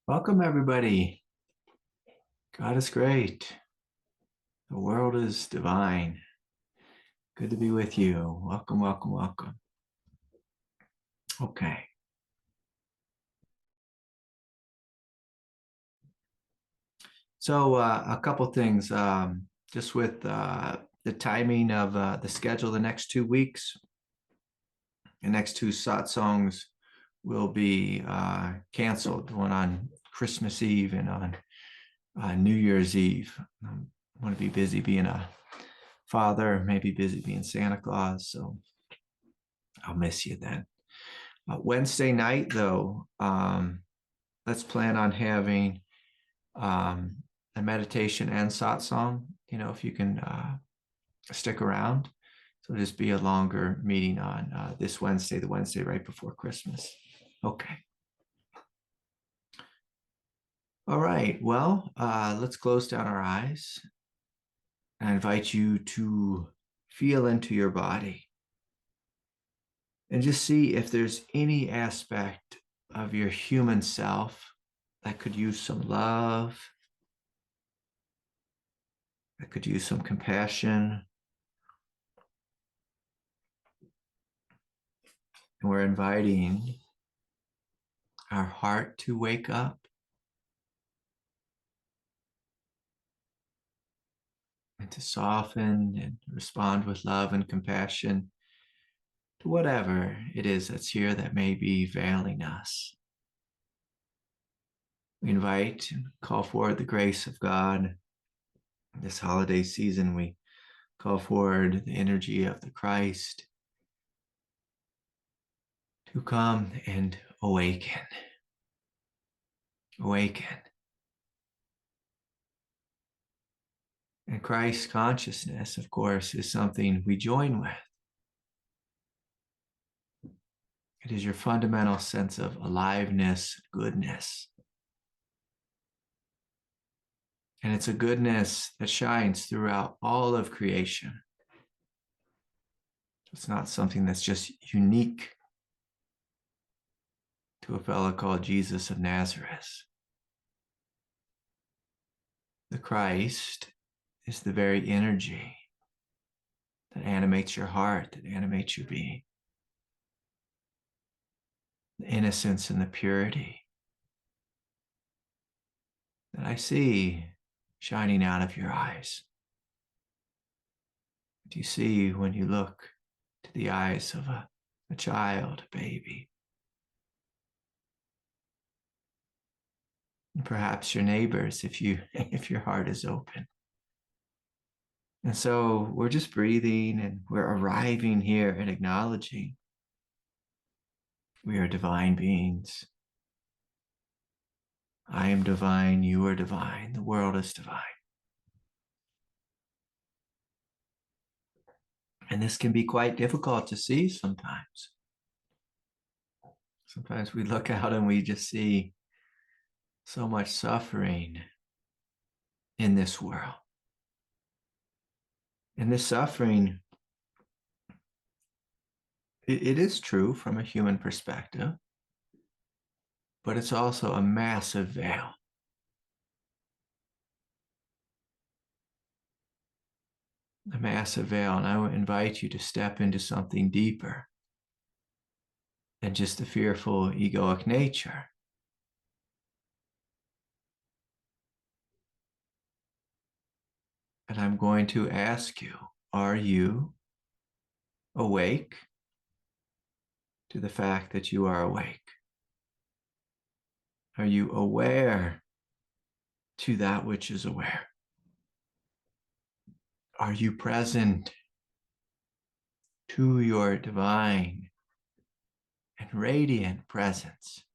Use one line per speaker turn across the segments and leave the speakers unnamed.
Welcome, everybody. God is great. The world is divine. Good to be with you. Welcome, welcome, welcome. Okay. So, a couple things just with the timing of the schedule the next 2 weeks. The next two satsangs will be canceled, one on Christmas Eve and on New Year's Eve. I want to be busy being a father, maybe busy being Santa Claus. So I'll miss you then. Wednesday night, though, let's plan on having a meditation and satsang. If you can stick around. So just be a longer meeting on this Wednesday, the Wednesday right before Christmas. Okay. All right. Well, let's close down our eyes. I invite you to feel into your body and just see if there's any aspect of your human self that could use some love, that could use some compassion. And we're inviting our heart to wake up and to soften and respond with love and compassion to whatever it is that's here that may be failing us. We invite and call forward the grace of God. This holiday season, we call forward the energy of the Christ to come and awaken. Awaken. And Christ consciousness, of course, is something we join with. It is your fundamental sense of aliveness, goodness. And it's a goodness that shines throughout all of creation. It's not something that's just unique to a fellow called Jesus of Nazareth. The Christ is the very energy that animates your heart, that animates your being. The innocence and the purity that I see shining out of your eyes. What do you see when you look to the eyes of a child, a baby? And perhaps your neighbors, if your heart is open. And so we're just breathing and we're arriving here and acknowledging we are divine beings. I am divine, you are divine, the world is divine. And this can be quite difficult to see sometimes. Sometimes we look out and we just see so much suffering in this world. And this suffering, it is true from a human perspective, but it's also a massive veil. A massive veil, and I would invite you to step into something deeper than just the fearful egoic nature. And I'm going to ask you, are you awake to the fact that you are awake? Are you aware to that which is aware? Are you present to your divine and radiant presence?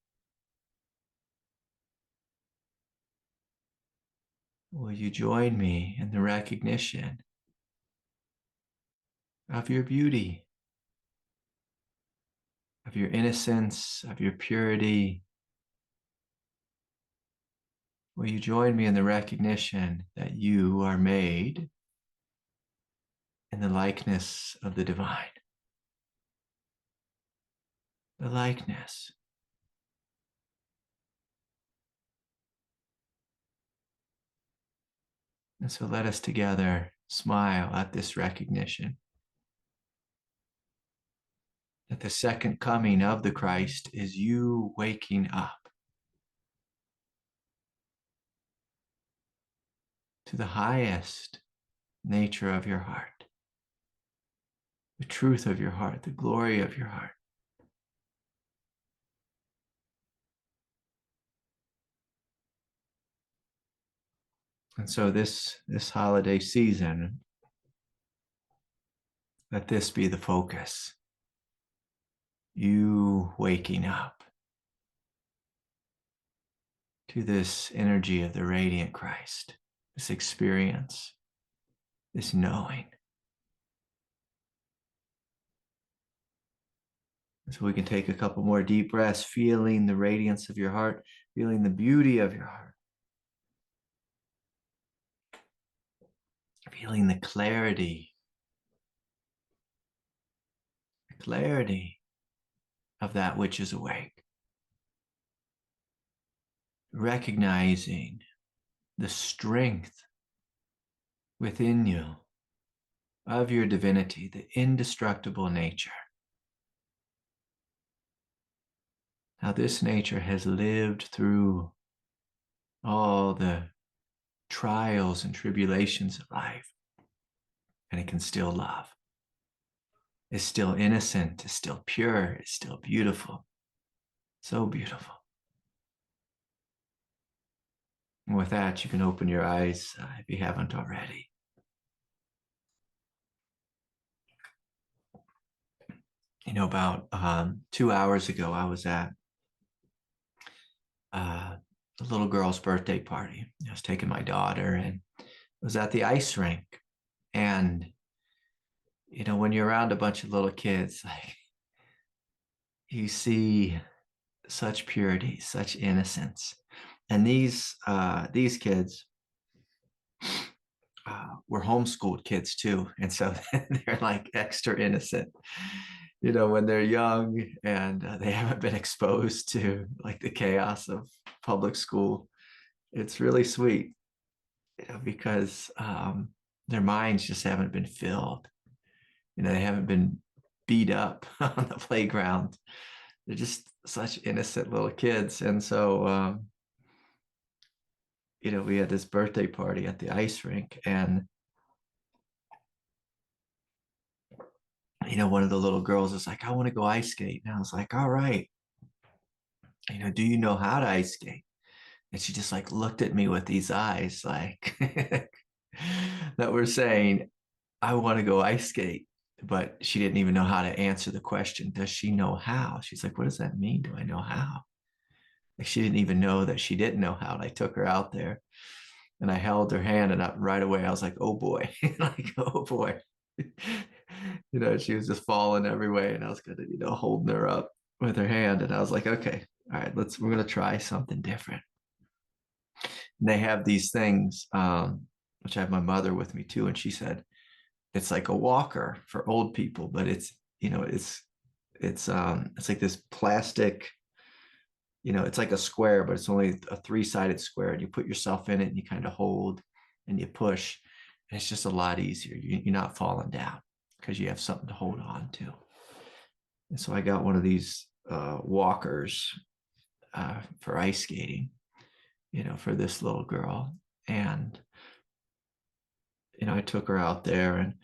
Will you join me in the recognition of your beauty, of your innocence, of your purity? Will you join me in the recognition that you are made in the likeness of the divine? The likeness. And so let us together smile at this recognition that the second coming of the Christ is you waking up to the highest nature of your heart, the truth of your heart, the glory of your heart. And so this holiday season, let this be the focus. You waking up to this energy of the radiant Christ, this experience, this knowing. So we can take a couple more deep breaths, feeling the radiance of your heart, feeling the beauty of your heart, feeling the clarity of that which is awake, recognizing the strength within you of your divinity, the indestructible nature. Now, this nature has lived through all the trials and tribulations of life, and it can still love. It's still innocent, it's still pure, it's still beautiful. So beautiful. And with that, you can open your eyes if you haven't already. You know, about 2 hours ago, I was at a little girl's birthday party. I was taking my daughter, and I was at the ice rink. And, you know, when you're around a bunch of little kids, like, you see such purity, such innocence. And these kids were homeschooled kids too. And so they're like extra innocent, you know, when they're young and they haven't been exposed to like the chaos of public school. It's really sweet, you know, because their minds just haven't been filled. You know, they haven't been beat up on the playground. They're just such innocent little kids. And so, you know, we had this birthday party at the ice rink, and, you know, one of the little girls is like, I want to go ice skate. And I was like, all right, you know, do you know how to ice skate? And she just like looked at me with these eyes like that were saying, I want to go ice skate. But she didn't even know how to answer the question. Does she know how? She's like, what does that mean? Do I know how? Like, she didn't even know that she didn't know how. And I took her out there and I held her hand, and right away I was like, oh boy, like, oh boy. You know, she was just falling every way, and I was kind of, you know, holding her up with her hand. And I was like, okay, all right, we're going to try something different. And they have these things, which I have my mother with me too. And she said, it's like a walker for old people, but it's, you know, it's like this plastic, you know, it's like a square, but it's only a 3-sided square, and you put yourself in it and you kind of hold and you push, and it's just a lot easier. You're not falling down because you have something to hold on to. And so I got one of these walkers for ice skating, you know, for this little girl. And, you know, I took her out there, and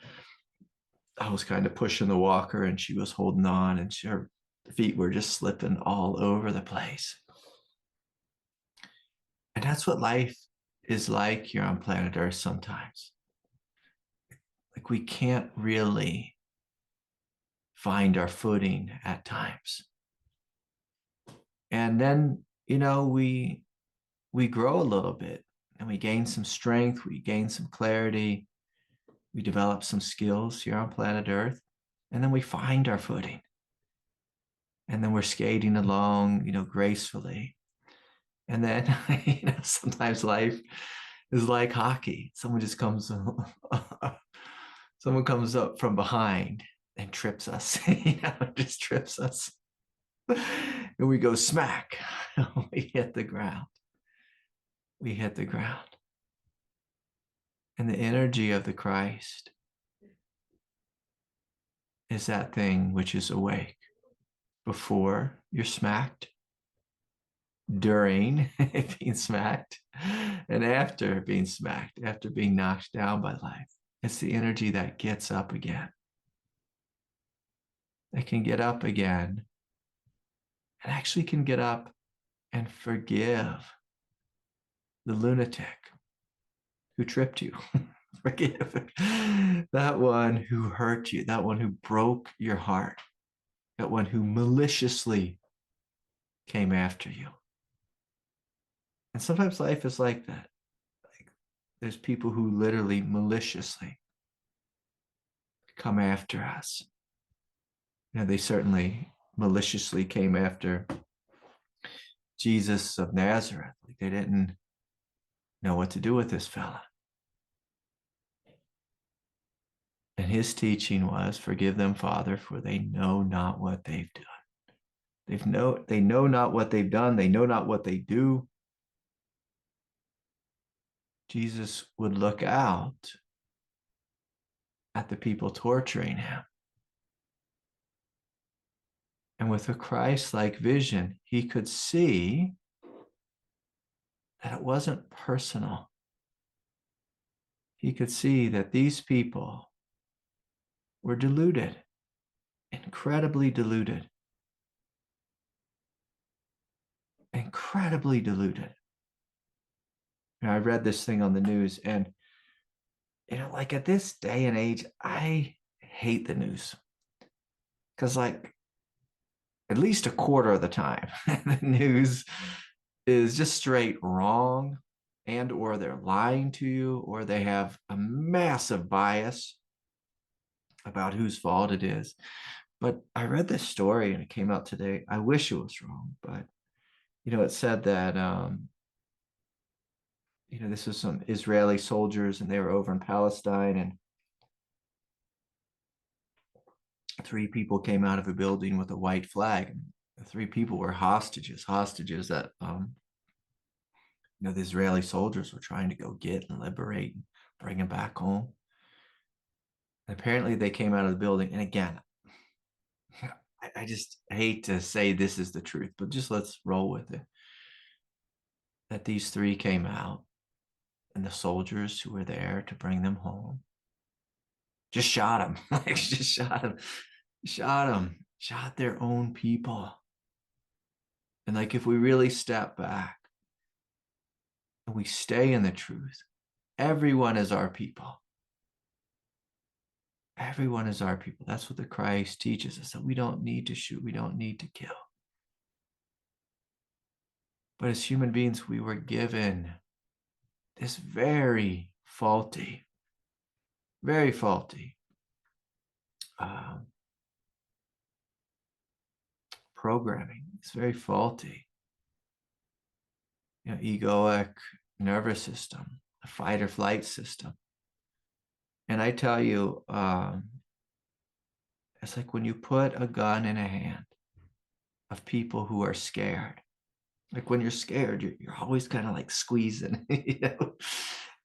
I was kind of pushing the walker, and she was holding on, and her feet were just slipping all over the place. And that's what life is like here on planet Earth sometimes. Like, we can't really find our footing at times. And then, you know, we grow a little bit, and we gain some strength, we gain some clarity, we develop some skills here on planet Earth, and then we find our footing. And then we're skating along, you know, gracefully. And then, you know, sometimes life is like hockey. Someone comes up from behind and trips us, you know, just trips us. And we go smack. We hit the ground. We hit the ground. And the energy of the Christ is that thing which is awake before you're smacked, during being smacked, and after being smacked, after being knocked down by life. It's the energy that gets up again. That can get up again and actually can get up and forgive the lunatic who tripped you. Forgive that one who hurt you, that one who broke your heart, that one who maliciously came after you. And sometimes life is like that. Like, there's people who literally maliciously come after us. They certainly maliciously came after Jesus of Nazareth. Like, they didn't know what to do with this fella. And his teaching was, forgive them, Father, for they know not what they've done. They know not what they've done. They know not what they do. Jesus would look out at the people torturing him. And with a Christ-like vision, he could see that it wasn't personal. He could see that these people were deluded, incredibly deluded. Incredibly deluded. I read this thing on the news, and like at this day and age, I hate the news. Because like at least a quarter of the time, the news is just straight wrong, and or they're lying to you, or they have a massive bias about whose fault it is. But I read this story and it came out today. I wish it was wrong, but it said that this was some Israeli soldiers, and they were over in Palestine, and 3 people came out of a building with a white flag. And the 3 people were hostages that the Israeli soldiers were trying to go get and liberate and bring them back home. And apparently they came out of the building, and again, I just hate to say this is the truth, but just let's roll with it, that these 3 came out, and the soldiers who were there to bring them home just shot them. Like, just shot them, shot their own people. And like, if we really step back and we stay in the truth, everyone is our people. Everyone is our people. That's what the Christ teaches us, that we don't need to shoot, we don't need to kill. But as human beings, we were given this very faulty programming. It's very faulty. Egoic nervous system, a fight or flight system. And I tell you, it's like when you put a gun in a hand of people who are scared. Like when you're scared, you're always kind of like squeezing,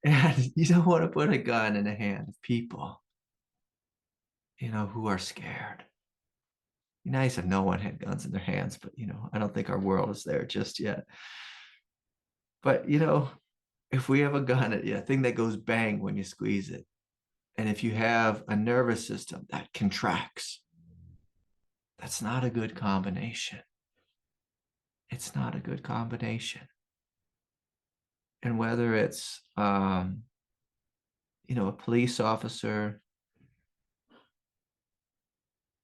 and you don't want to put a gun in the hand of people, who are scared. It'd be nice if no one had guns in their hands, but, I don't think our world is there just yet. But, if we have a gun, a thing that goes bang when you squeeze it, and if you have a nervous system that contracts, that's not a good combination. It's not a good combination. And whether it's, a police officer,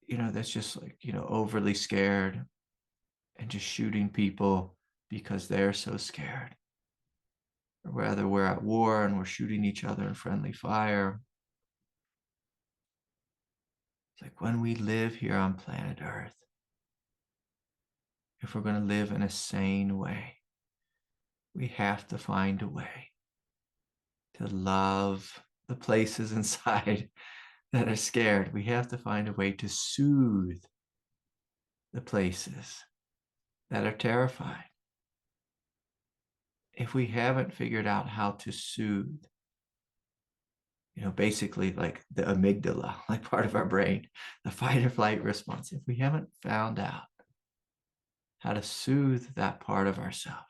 that's just like, overly scared and just shooting people because they're so scared. Or whether we're at war and we're shooting each other in friendly fire. It's like when we live here on planet Earth, if we're going to live in a sane way, we have to find a way to love the places inside that are scared. We have to find a way to soothe the places that are terrified. If we haven't figured out how to soothe basically like the amygdala, like part of our brain, the fight or flight response. If we haven't found out how to soothe that part of ourselves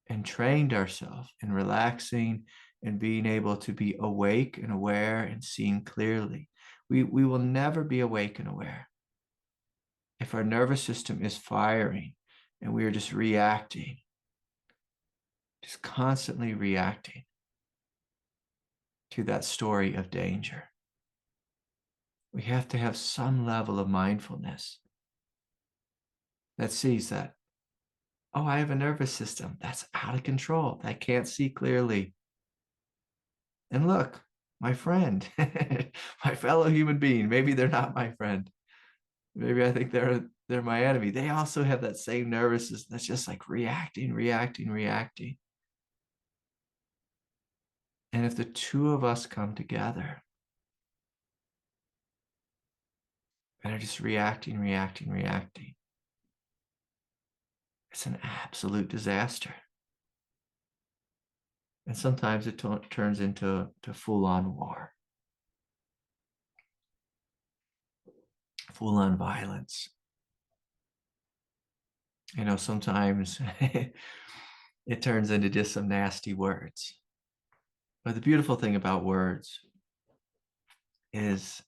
and trained ourselves in relaxing and being able to be awake and aware and seeing clearly, we will never be awake and aware if our nervous system is firing and we are just reacting, just constantly reacting to that story of danger. We have to have some level of mindfulness that sees that, oh, I have a nervous system that's out of control, that can't see clearly. And look, my friend, my fellow human being, maybe they're not my friend. Maybe I think they're my enemy. They also have that same nervous system that's just like reacting. And if the two of us come together and are just reacting, it's an absolute disaster. And sometimes it turns into full-on war, full-on violence. Sometimes it turns into just some nasty words. But the beautiful thing about words is,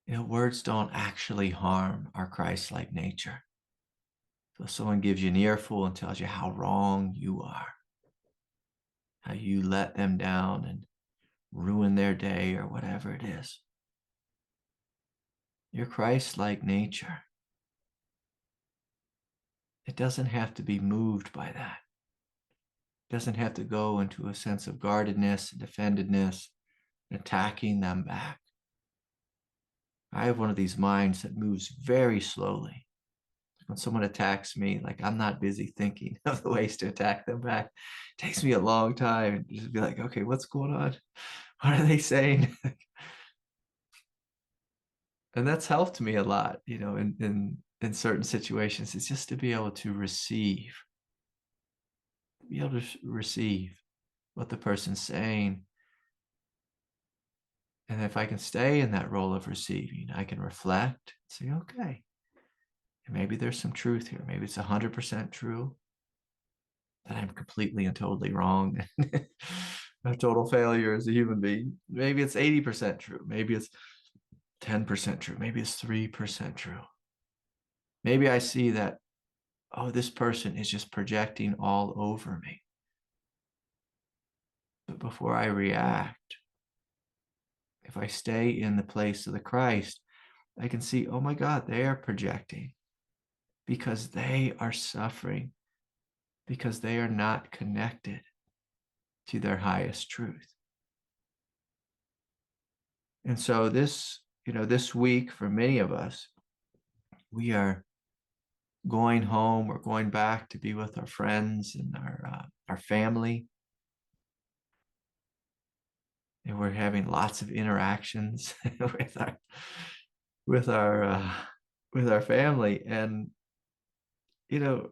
words don't actually harm our Christ-like nature. So if someone gives you an earful and tells you how wrong you are, how you let them down and ruin their day or whatever it is, your Christ-like nature, it doesn't have to be moved by that. It doesn't have to go into a sense of guardedness and defendedness and attacking them back. I have one of these minds that moves very slowly. When someone attacks me, like I'm not busy thinking of the ways to attack them back. It takes me a long time to just be like, okay, what's going on? What are they saying? And that's helped me a lot, in certain situations. It's just to be able to receive, what the person's saying. And if I can stay in that role of receiving, I can reflect, say, okay, maybe there's some truth here. Maybe it's 100% true that I'm completely and totally wrong. A total failure as a human being. Maybe it's 80% true. Maybe it's 10% true. Maybe it's 3% true. Maybe I see that, oh, this person is just projecting all over me. But before I react, if I stay in the place of the Christ, I can see, oh my God, they are projecting because they are suffering, because they are not connected to their highest truth. And so this week for many of us, we are going home, we're going back to be with our friends and our family. And we're having lots of interactions with our family. And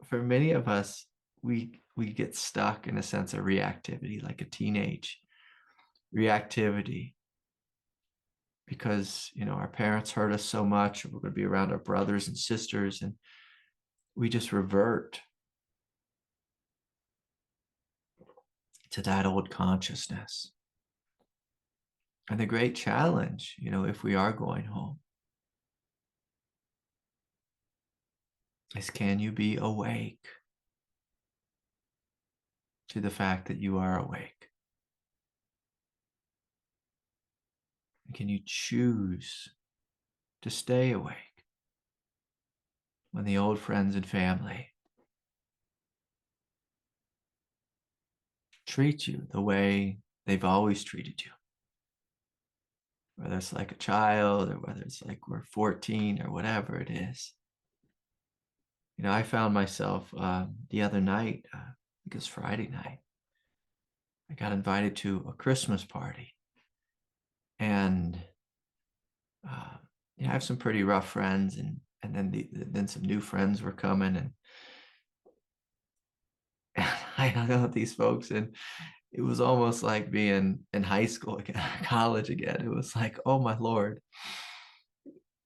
for many of us, we get stuck in a sense of reactivity, like a teenage reactivity, because our parents hurt us so much. We're going to be around our brothers and sisters, and we just revert to that old consciousness. And the great challenge, if we are going home, is, can you be awake to the fact that you are awake? Can you choose to stay awake when the old friends and family treat you the way they've always treated you? Whether it's like a child or whether it's like we're 14 or whatever it is. I found myself the other night, I think it was Friday night, I got invited to a Christmas party. And I have some pretty rough friends, and then some new friends were coming, and I hung out with these folks, and it was almost like being in high school again, college again. It was like, oh my Lord,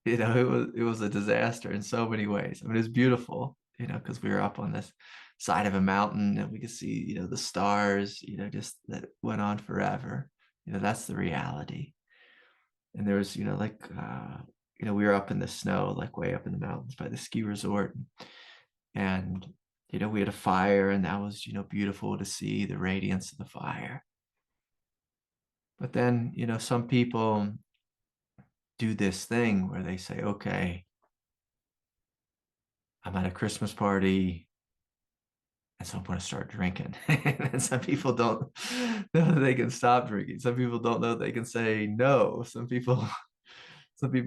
it was a disaster in so many ways. I mean, it was beautiful, because we were up on this side of a mountain and we could see, the stars, just that went on forever. That's the reality. And there was, we were up in the snow, like way up in the mountains by the ski resort. And, we had a fire, and that was, beautiful to see the radiance of the fire. But then, some people do this thing where they say, okay, I'm at a Christmas party, and so I'm going to start drinking. And some people don't know that they can stop drinking. Some people don't know they can say no. Some people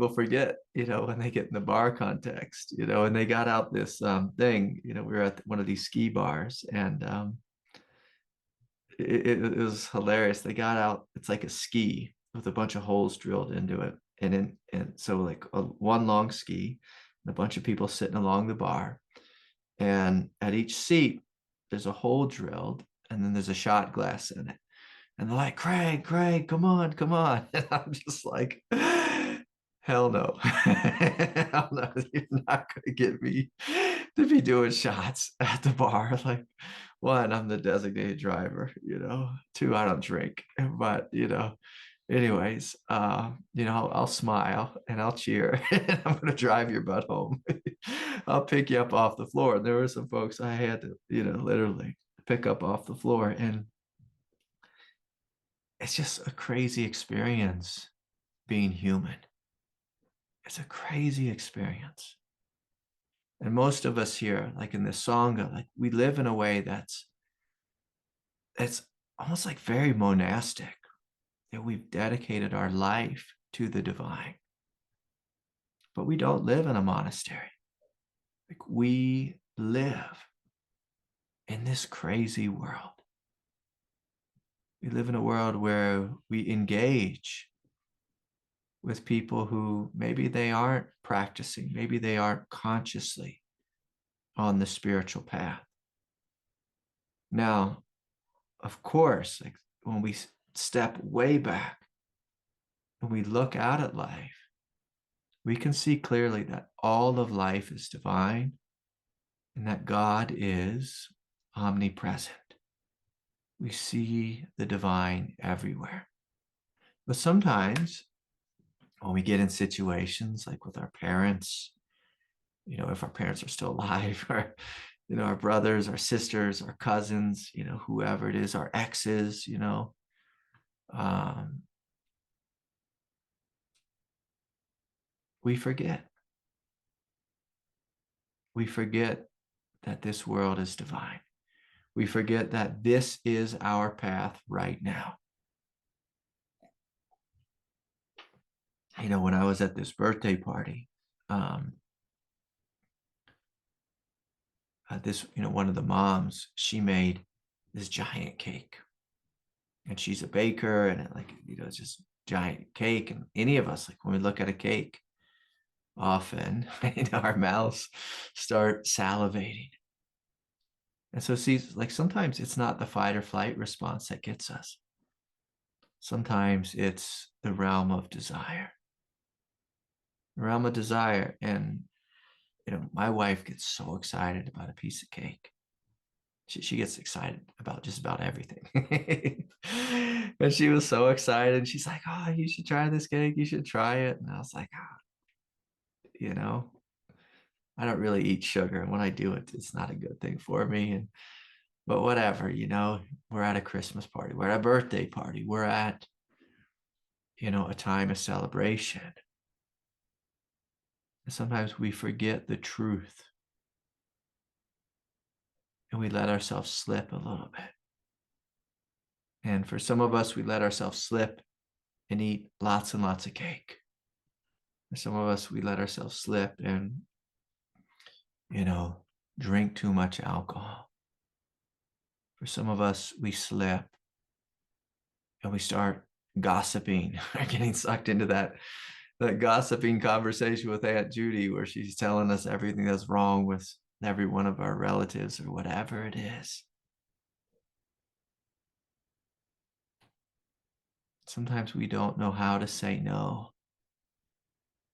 forget, when they get in the bar context, and they got out this thing, we were at one of these ski bars, and it was hilarious. They got out, it's like a ski with a bunch of holes drilled into it. And so like one long ski, and a bunch of people sitting along the bar. And at each seat, there's a hole drilled, and then there's a shot glass in it. And they're like, Craig, come on, come on. And I'm just like, hell no. Hell no, you're not going to get me to be doing shots at the bar. Like, one, I'm the designated driver, two, I don't drink. But, anyways, I'll smile and I'll cheer and I'm going to drive your butt home. I'll pick you up off the floor. And there were some folks I had to, literally pick up off the floor. And it's just a crazy experience being human. It's a crazy experience. And most of us here, like in this Sangha, like we live in a way that's almost like very monastic, that we've dedicated our life to the divine. But we don't live in a monastery. Like we live in this crazy world. We live in a world where we engage with people who maybe they aren't practicing, maybe they aren't consciously on the spiritual path. Now, of course, like when we step way back and we look out at life, we can see clearly that all of life is divine and that God is omnipresent. We see the divine everywhere. But sometimes when we get in situations like with our parents, if our parents are still alive, or, our brothers, our sisters, our cousins, whoever it is, our exes, we forget. We forget that this world is divine. We forget that this is our path right now. When I was at this birthday party, one of the moms, she made this giant cake, and she's a baker, and it's just giant cake. And any of us, like when we look at a cake, often our mouths start salivating. And so see, like sometimes it's not the fight or flight response that gets us. Sometimes it's the realm of desire. The realm of desire. And my wife gets so excited about a piece of cake. She gets excited about just about everything. And she was so excited. She's like, oh, you should try this cake. You should try it. And I was like, I don't really eat sugar. And when I do it, it's not a good thing for me. But whatever, we're at a Christmas party. We're at a birthday party. We're at, a time of celebration. And sometimes we forget the truth. And we let ourselves slip a little bit. And for some of us, we let ourselves slip and eat lots and lots of cake. For some of us, we let ourselves slip and, drink too much alcohol. For some of us, we slip and we start gossiping, getting sucked into that gossiping conversation with Aunt Judy, where she's telling us everything that's wrong with every one of our relatives or whatever it is. Sometimes we don't know how to say no.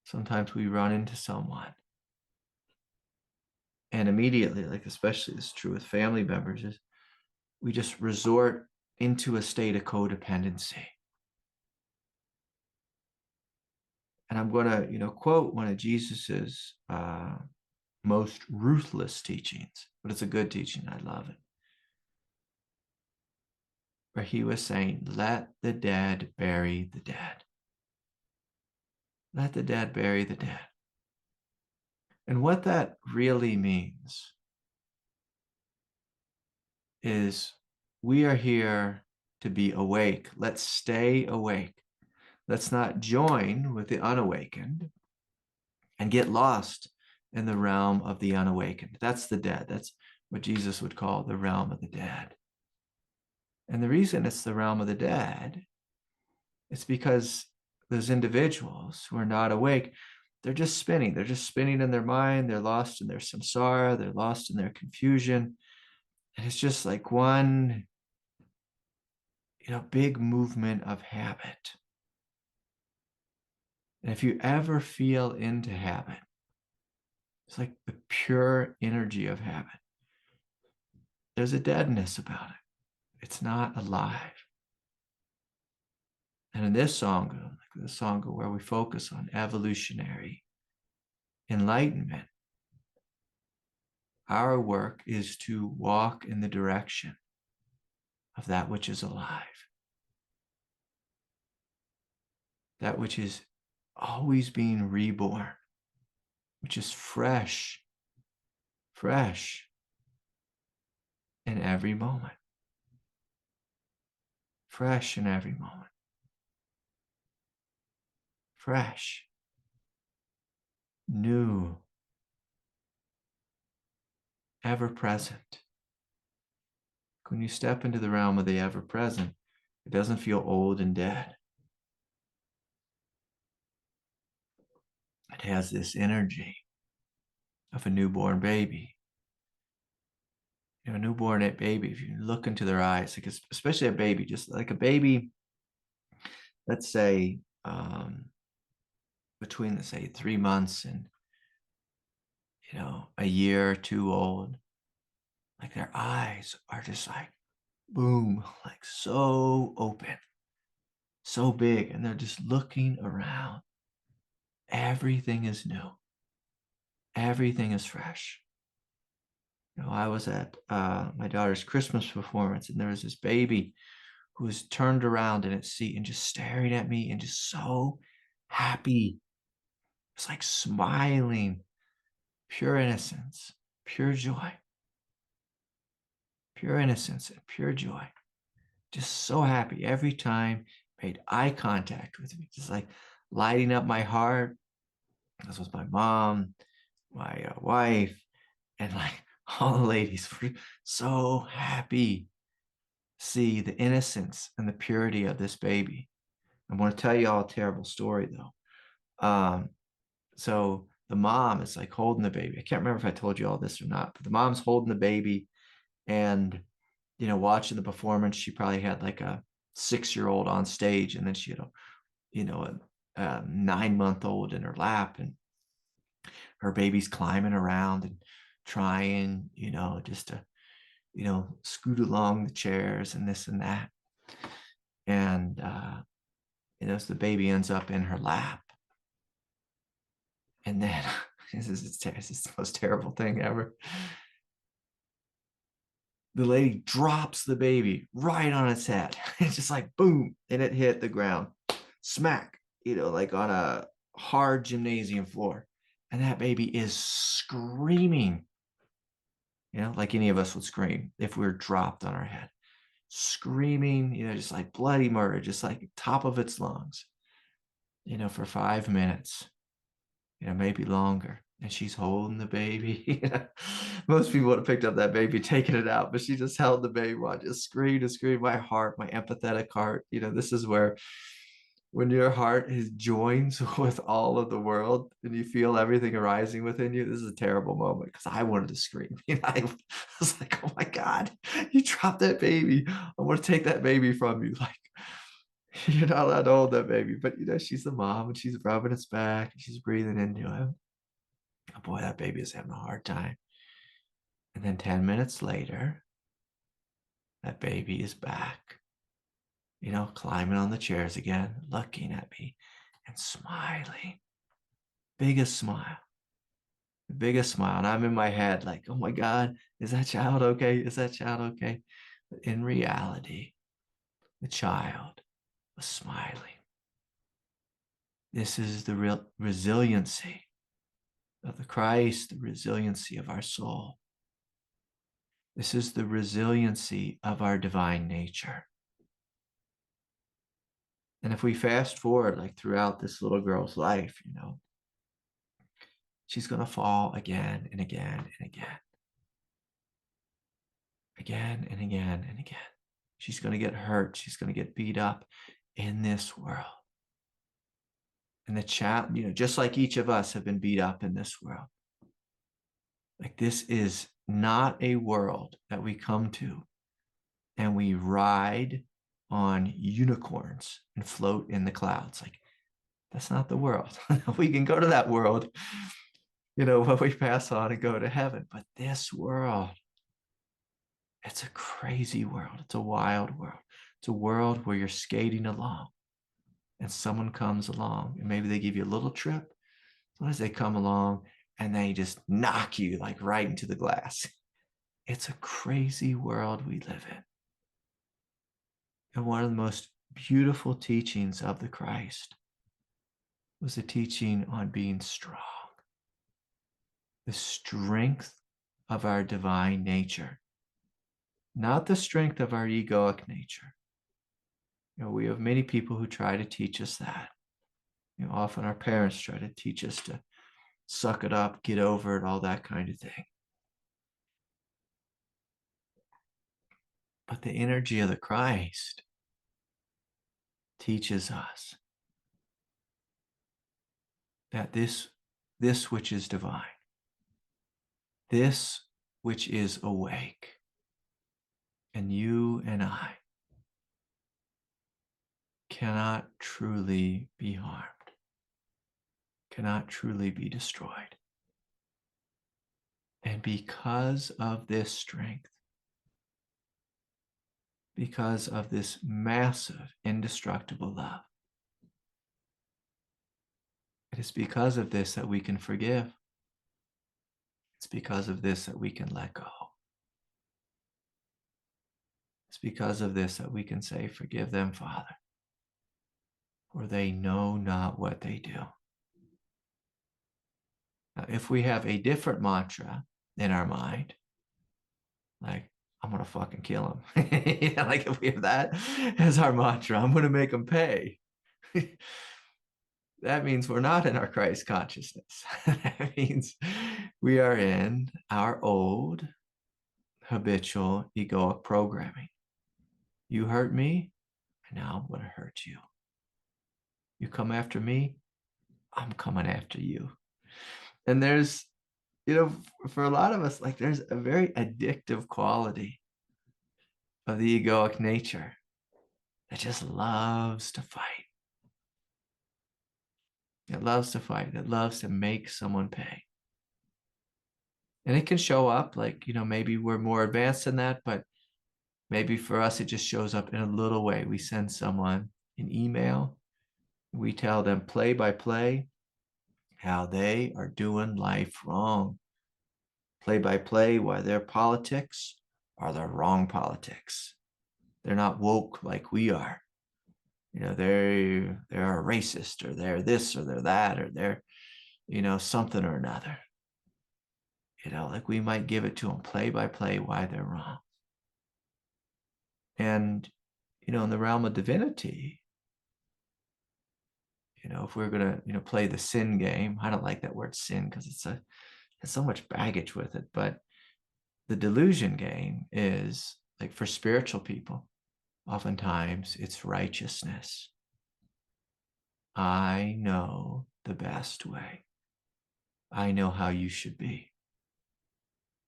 Sometimes we run into someone and immediately, like especially this is true with family members, is we just resort into a state of codependency. And I'm going to, quote one of Jesus's most ruthless teachings, but it's a good teaching. I love it. Where he was saying, let the dead bury the dead. Let the dead bury the dead. And what that really means is we are here to be awake. Let's stay awake. Let's not join with the unawakened and get lost in the realm of the unawakened. That's the dead. That's what Jesus would call the realm of the dead. And the reason it's the realm of the dead is because those individuals who are not awake, they're just spinning. They're just spinning in their mind. They're lost in their samsara. They're lost in their confusion. And it's just like one, big movement of habit. And if you ever feel into habit, it's like the pure energy of habit. There's a deadness about it. It's not alive. And in this Sangha, like the Sangha where we focus on evolutionary enlightenment, our work is to walk in the direction of that which is alive. That which is always being reborn, which is fresh in every moment. Fresh in every moment. Fresh. New. Ever present. When you step into the realm of the ever present, it doesn't feel old and dead. It has this energy of a newborn baby. A newborn baby, if you look into their eyes, like especially a baby, just like a baby, let's say between, let's say, 3 months and, a year or two old, like their eyes are just like, boom, like so open, so big, and they're just looking around. Everything is new. Everything is fresh. I was at my daughter's Christmas performance, and there was this baby who was turned around in its seat and just staring at me and just so happy. It's like smiling, pure innocence, pure joy, pure innocence and pure joy. Just so happy every time, made eye contact with me, just like lighting up my heart. This was my mom, my wife, and like all the ladies were so happy to see the innocence and the purity of this baby. I'm going to tell you all a terrible story though. So the mom is like holding the baby. I can't remember if I told you all this or not, but the mom's holding the baby and, watching the performance. She probably had like a 6-year-old on stage, and then she had a 9-month-old in her lap, and her baby's climbing around and trying, just to, scoot along the chairs and this and that. And, so the baby ends up in her lap. And then this is the most terrible thing ever. The lady drops the baby right on its head. It's just like boom, and it hit the ground, smack, like on a hard gymnasium floor. And that baby is screaming, like any of us would scream if we were dropped on our head. Screaming, just like bloody murder, just like top of its lungs, for 5 minutes. Maybe longer. And she's holding the baby. Most people would have picked up that baby, taken it out, but she just held the baby while just screamed and screamed. My heart, my empathetic heart. This is where when your heart is joins with all of the world and you feel everything arising within you, this is a terrible moment because I wanted to scream. I was like, oh my God, you dropped that baby. I want to take that baby from you. Like, You're not allowed to hold that baby, but she's the mom and she's rubbing its back and she's breathing into him. Oh boy, that baby is having a hard time. And then 10 minutes later, that baby is back, climbing on the chairs again, looking at me and smiling. Biggest smile. The biggest smile. And I'm in my head like, oh my God, is that child okay? Is that child okay? But in reality, the child was smiling. This is the real resiliency of the Christ, the resiliency of our soul. This is the resiliency of our divine nature. And if we fast forward like throughout this little girl's life, she's going to fall again and again and again. Again and again and again. She's going to get hurt. She's going to get beat up in this world. And the child, just like each of us have been beat up in this world. Like this is not a world that we come to and we ride on unicorns and float in the clouds. Like that's not the world. We can go to that world, when we pass on and go to heaven. But this world, it's a crazy world. It's a wild world. It's a world where you're skating along and someone comes along and maybe they give you a little trip. Sometimes they come along and they just knock you like right into the glass. It's a crazy world we live in. And one of the most beautiful teachings of the Christ was the teaching on being strong. The strength of our divine nature, not the strength of our egoic nature. We have many people who try to teach us that. Often our parents try to teach us to suck it up, get over it, all that kind of thing. But the energy of the Christ teaches us that this which is divine, this which is awake, and you and I cannot truly be harmed, cannot truly be destroyed. And because of this strength, because of this massive, indestructible love, it is because of this that we can forgive. It's because of this that we can let go. It's because of this that we can say, forgive them, Father, for they know not what they do. Now, if we have a different mantra in our mind, like, I'm going to fucking kill him. Like if we have that as our mantra, I'm going to make him pay. That means we're not in our Christ consciousness. That means we are in our old habitual egoic programming. You hurt me, and now I'm going to hurt you. You come after me, I'm coming after you. And there's, for a lot of us, like there's a very addictive quality of the egoic nature that just loves to fight. It loves to fight. It loves to make someone pay. And it can show up like, maybe we're more advanced than that, but maybe for us, it just shows up in a little way. We send someone an email. We tell them play by play how they are doing life wrong. Play by play why their politics are the wrong politics. They're not woke like we are. They're a racist, or they're this, or they're that, or they're, something or another. Like we might give it to them play by play why they're wrong. And, in the realm of divinity, if we're going to, play the sin game, I don't like that word sin because it's so much baggage with it. But the delusion game is like for spiritual people, oftentimes it's righteousness. I know the best way. I know how you should be.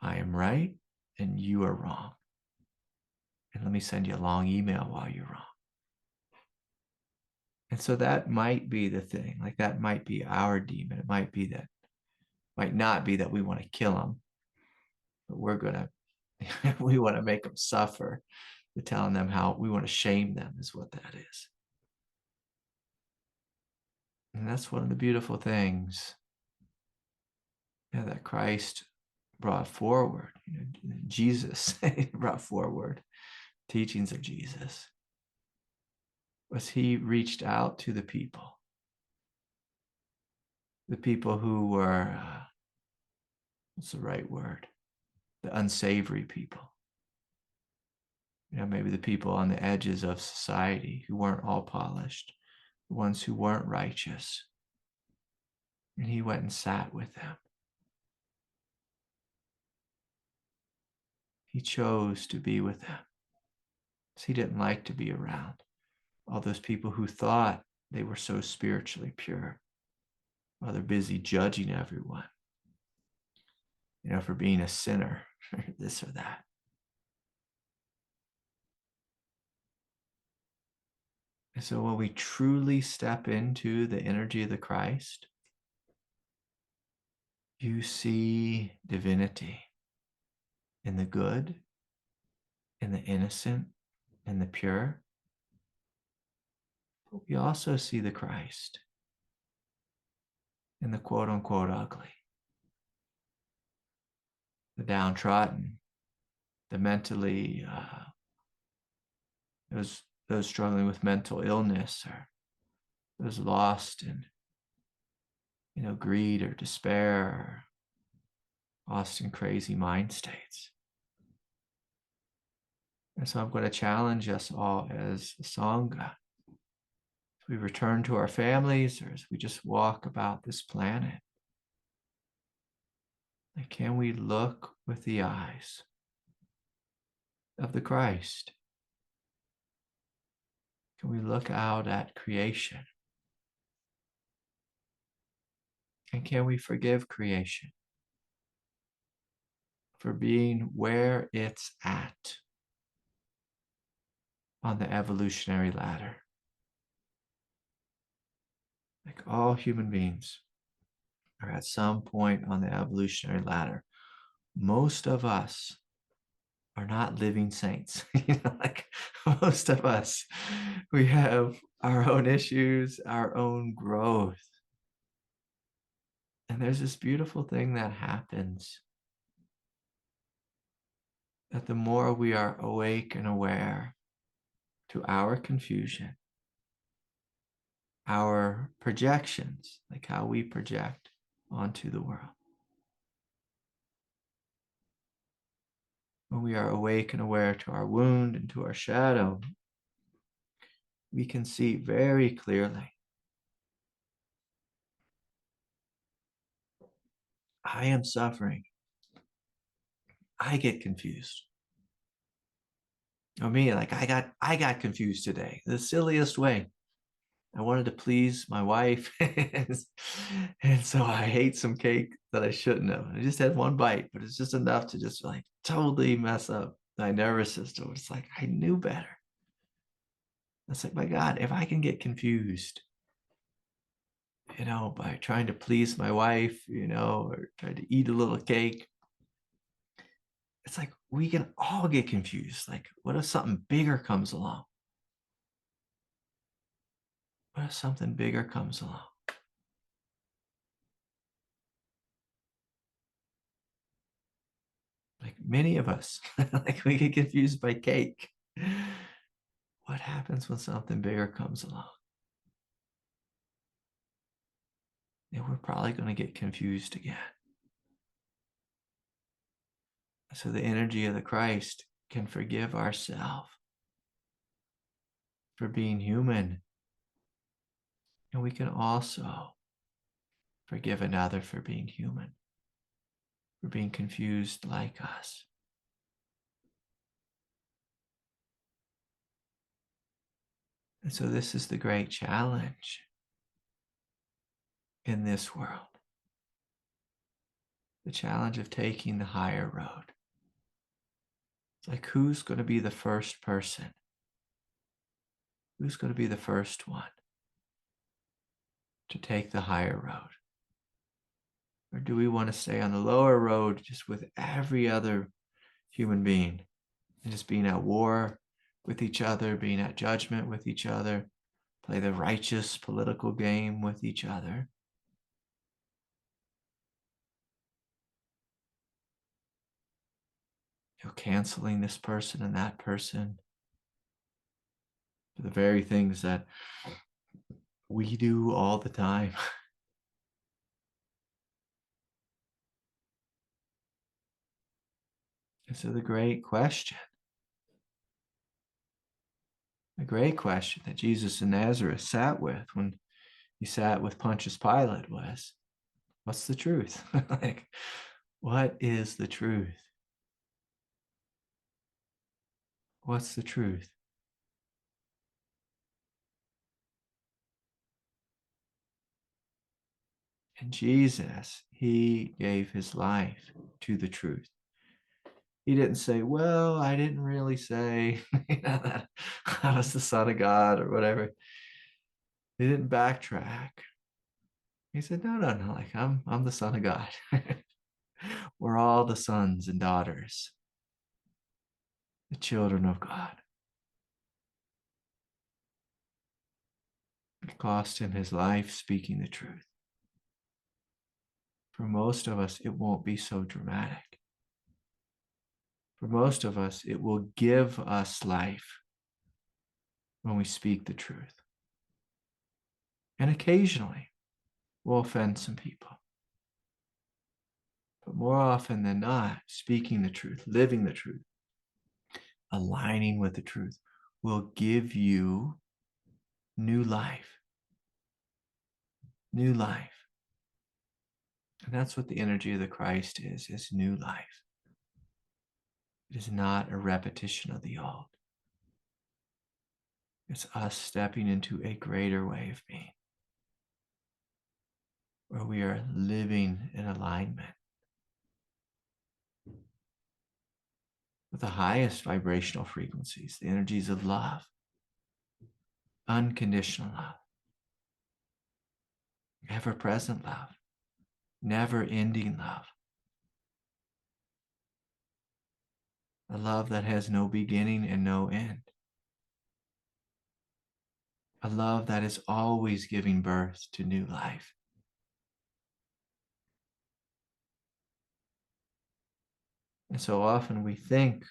I am right and you are wrong. And let me send you a long email while you're wrong. And so that might be the thing, like that might be our demon. It might be that, might not be that we want to kill them, but we're going to, we want to make them suffer. We're telling them how we want to shame them is what that is. And that's one of the beautiful things that Christ brought forward. Jesus brought forward teachings of Jesus was he reached out to the people who were, what's the right word? The unsavory people. Maybe the people on the edges of society who weren't all polished, the ones who weren't righteous. And he went and sat with them. He chose to be with them because he didn't like to be around all those people who thought they were so spiritually pure while they're busy judging everyone, for being a sinner or this or that. And so when we truly step into the energy of the Christ, you see divinity in the good, in the innocent, in the pure. But we also see the Christ in the quote unquote ugly, the downtrodden, the mentally, those struggling with mental illness, or those lost in, greed or despair, or lost in crazy mind states. And so I'm going to challenge us all as a Sangha. As we return to our families, or as we just walk about this planet, like, can we look with the eyes of the Christ? Can we look out at creation? And can we forgive creation for being where it's at on the evolutionary ladder? Like, all human beings are at some point on the evolutionary ladder. Most of us are not living saints. Like, most of us, we have our own issues, our own growth. And there's this beautiful thing that happens, that the more we are awake and aware to our confusion, our projections, like how we project onto the world. When we are awake and aware to our wound and to our shadow, we can see very clearly, I am suffering. I get confused. Like I got confused today, the silliest way. I wanted to please my wife. And so I ate some cake that I shouldn't have. I just had one bite, but it's just enough to just like totally mess up my nervous system. It's like, I knew better. It's like, my God, if I can get confused, by trying to please my wife, or trying to eat a little cake, it's like, we can all get confused. Like, what if something bigger comes along? What if something bigger comes along? Like, many of us, like, we get confused by cake. What happens when something bigger comes along? And we're probably going to get confused again. So the energy of the Christ can forgive ourselves for being human. And we can also forgive another for being human, for being confused like us. And so this is the great challenge in this world. The challenge of taking the higher road. It's like, who's going to be the first person? Who's going to be the first one to take the higher road? Or do we want to stay on the lower road just with every other human being and just being at war with each other, being at judgment with each other, play the righteous political game with each other? Canceling this person and that person for the very things that we do all the time. So the great question that Jesus of Nazareth sat with when he sat with Pontius Pilate was, what's the truth? Like, what is the truth? What's the truth? And Jesus, he gave his life to the truth. He didn't say, well, I didn't really say that I was the Son of God or whatever. He didn't backtrack. He said, no, like I'm the Son of God. We're all the sons and daughters, the children of God. It cost him his life speaking the truth. For most of us, it won't be so dramatic. For most of us, it will give us life when we speak the truth. And occasionally, we'll offend some people. But more often than not, speaking the truth, living the truth, aligning with the truth will give you new life. New life. And that's what the energy of the Christ is new life. It is not a repetition of the old. It's us stepping into a greater way of being, where we are living in alignment with the highest vibrational frequencies, the energies of love, unconditional love, ever-present love, never-ending love, a love that has no beginning and no end, a love that is always giving birth to new life. And so often we think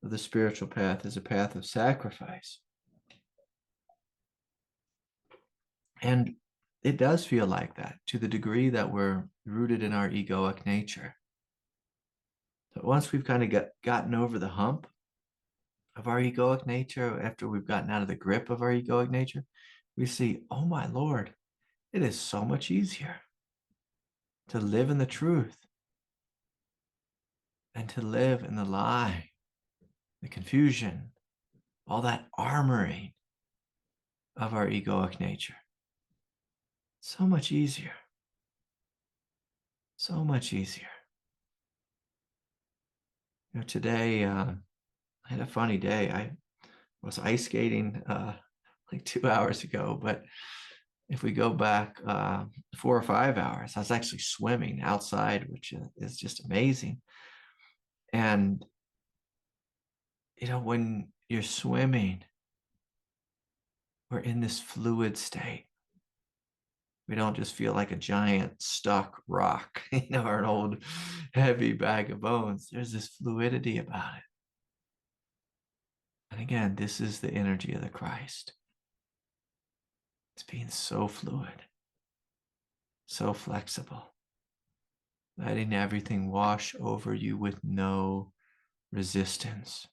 of the spiritual path as a path of sacrifice. And it does feel like that to the degree that we're rooted in our egoic nature. But once we've kind of gotten over the hump of our egoic nature, after we've gotten out of the grip of our egoic nature, we see, oh my Lord, it is so much easier to live in the truth than to live in the lie, the confusion, all that armoring of our egoic nature. So much easier. So much easier. Today, I had a funny day. I was ice skating like 2 hours ago, but if we go back 4 or 5 hours, I was actually swimming outside, which is just amazing. And, when you're swimming, we're in this fluid state. We don't just feel like a giant stuck rock, or an old heavy bag of bones. There's this fluidity about it. And again, this is the energy of the Christ. It's being so fluid, so flexible, letting everything wash over you with no resistance.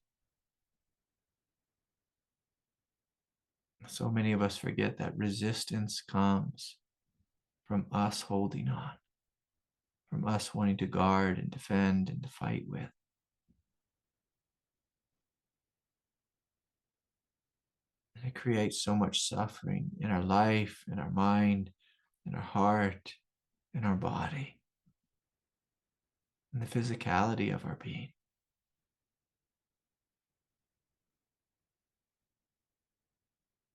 So many of us forget that resistance comes from us holding on, from us wanting to guard and defend and to fight with. And it creates so much suffering in our life, in our mind, in our heart, in our body, in the physicality of our being.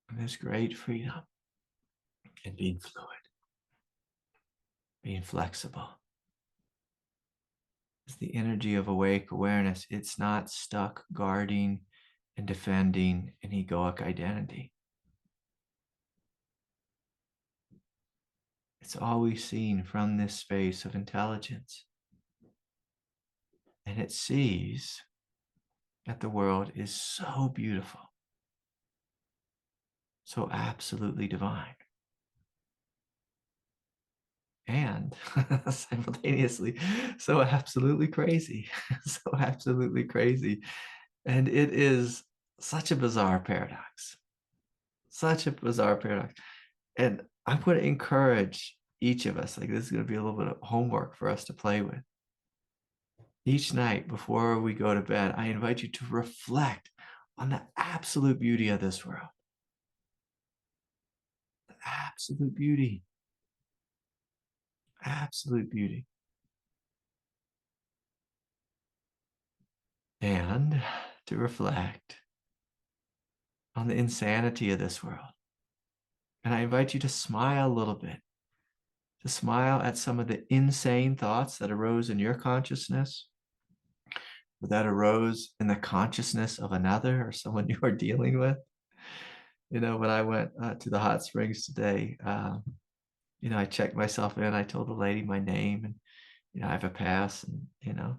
And there's great freedom and being fluid, being flexible. It's the energy of awake awareness. It's not stuck guarding and defending an egoic identity. It's always seen from this space of intelligence. And it sees that the world is so beautiful, so absolutely divine, and simultaneously so absolutely crazy, so absolutely crazy. And it is such a bizarre paradox, such a bizarre paradox. And I'm going to encourage each of us, like this is going to be a little bit of homework for us to play with. Each night before we go to bed, I invite you to reflect on the absolute beauty of this world. The absolute beauty. Absolute beauty. And to reflect on the insanity of this world. And I invite you to smile a little bit, to smile at some of the insane thoughts that arose in your consciousness, or that arose in the consciousness of another or someone you are dealing with. You know, when I went to the hot springs today, you know, I checked myself in. I told the lady my name and, you know, I have a pass and, you know,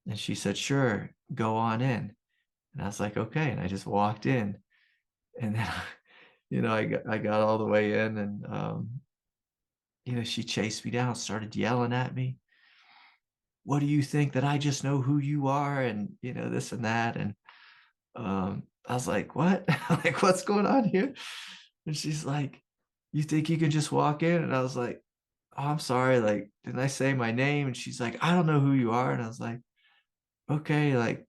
and she said, sure, go on in. And I was like, okay. And I just walked in and then, you know, I got all the way in and, you know, she chased me down, started yelling at me. What do you think that I just know who you are? And, you know, this and that. And I was like, what? Like, what's going on here? And she's like, you think you can just walk in? And I was like, oh, I'm sorry. Like, didn't I say my name? And she's like, I don't know who you are. And I was like, okay, like,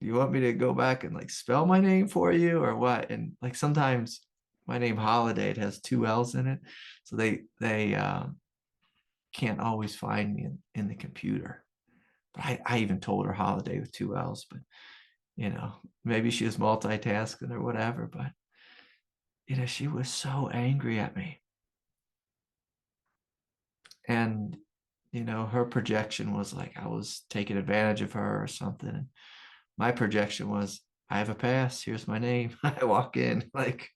you want me to go back and like spell my name for you or what? And like sometimes my name Holiday, it has two L's in it. So they can't always find me in the computer. But I even told her Holiday with two L's, but you know, maybe she was multitasking or whatever, but you know, she was so angry at me. And you know, her projection was like I was taking advantage of her or something. And my projection was, I have a pass. Here's my name. I walk in, like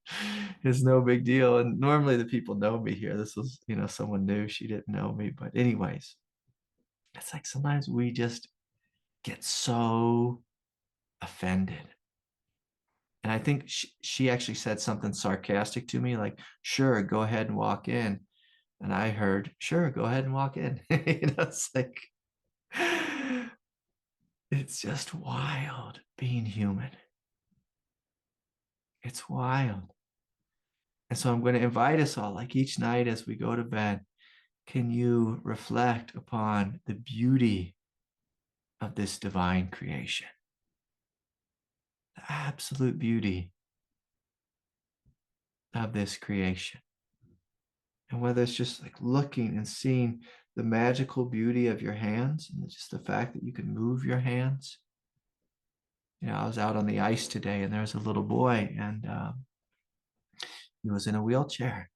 it's no big deal. And normally the people know me here. This was, you know, someone new. She didn't know me. But anyways, it's like sometimes we just get so offended. And I think she actually said something sarcastic to me, like, sure, go ahead and walk in. And I heard, sure, go ahead and walk in. You know, it's like, it's just wild being human. It's wild. And so I'm going to invite us all, like each night as we go to bed, can you reflect upon the beauty of this divine creation? The absolute beauty of this creation. And whether it's just like looking and seeing the magical beauty of your hands and just the fact that you can move your hands. You know, I was out on the ice today and there was a little boy and he was in a wheelchair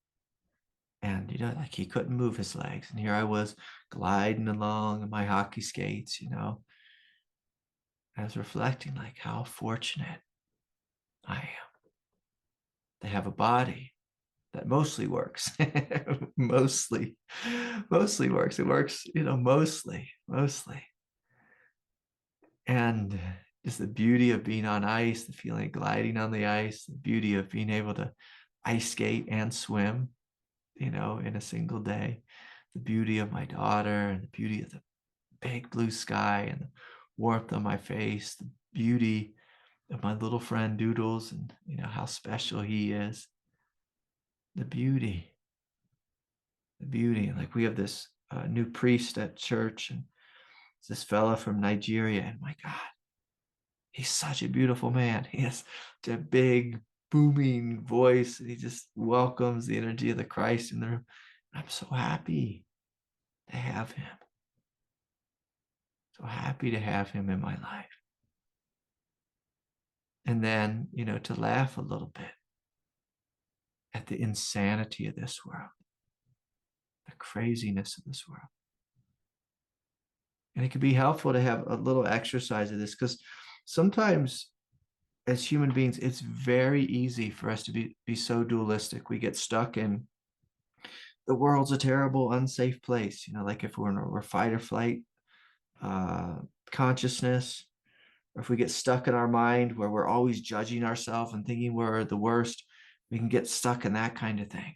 and, you know, like he couldn't move his legs. And here I was gliding along in my hockey skates, you know. I was reflecting like how fortunate I am to have a body that mostly works. mostly works. It works, you know, mostly. And just the beauty of being on ice, the feeling of gliding on the ice, the beauty of being able to ice skate and swim, you know, in a single day, the beauty of my daughter and the beauty of the big blue sky and the warmth on my face, the beauty of my little friend Doodles and, you know, how special he is. The beauty. Like we have this new priest at church and it's this fella from Nigeria. And my God, he's such a beautiful man. He has a big booming voice. And he just welcomes the energy of the Christ in the room. I'm so happy to have him. So happy to have him in my life. And then, you know, to laugh a little bit at the insanity of this world, the craziness of this world. And it can be helpful to have a little exercise of this, because sometimes as human beings, it's very easy for us to be so dualistic. We get stuck in the world's a terrible, unsafe place. Like if we're fight or flight consciousness, or if we get stuck in our mind where we're always judging ourselves and thinking we're the worst, we can get stuck in that kind of thing.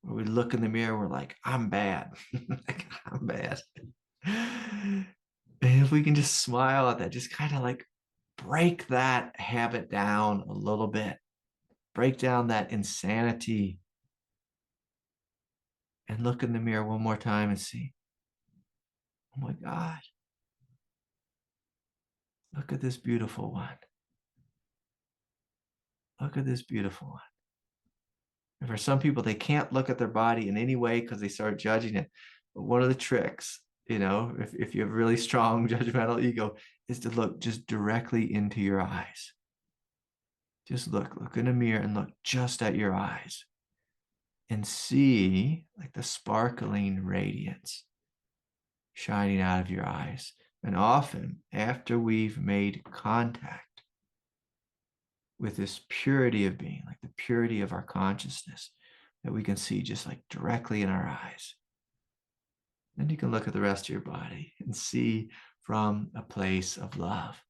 Where we look in the mirror, we're like, I'm bad. Like, I'm bad. And if we can just smile at that, just kind of like break that habit down a little bit, break down that insanity, and look in the mirror one more time and see, oh my God, look at this beautiful one. Look at this beautiful one. And for some people, they can't look at their body in any way because they start judging it. But one of the tricks, if you have really strong judgmental ego, is to look just directly into your eyes. Just look in a mirror and look just at your eyes and see like the sparkling radiance shining out of your eyes. And often after we've made contact with this purity of being, like the purity of our consciousness that we can see just like directly in our eyes, then you can look at the rest of your body and see from a place of love.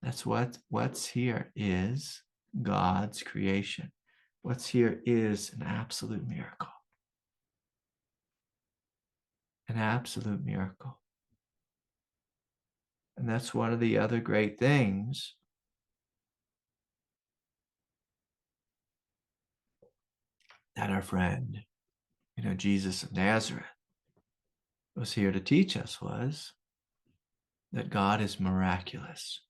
That's what's here is God's creation. What's here is an absolute miracle. An absolute miracle. And that's one of the other great things that our friend, Jesus of Nazareth was here to teach us, was that God is miraculous.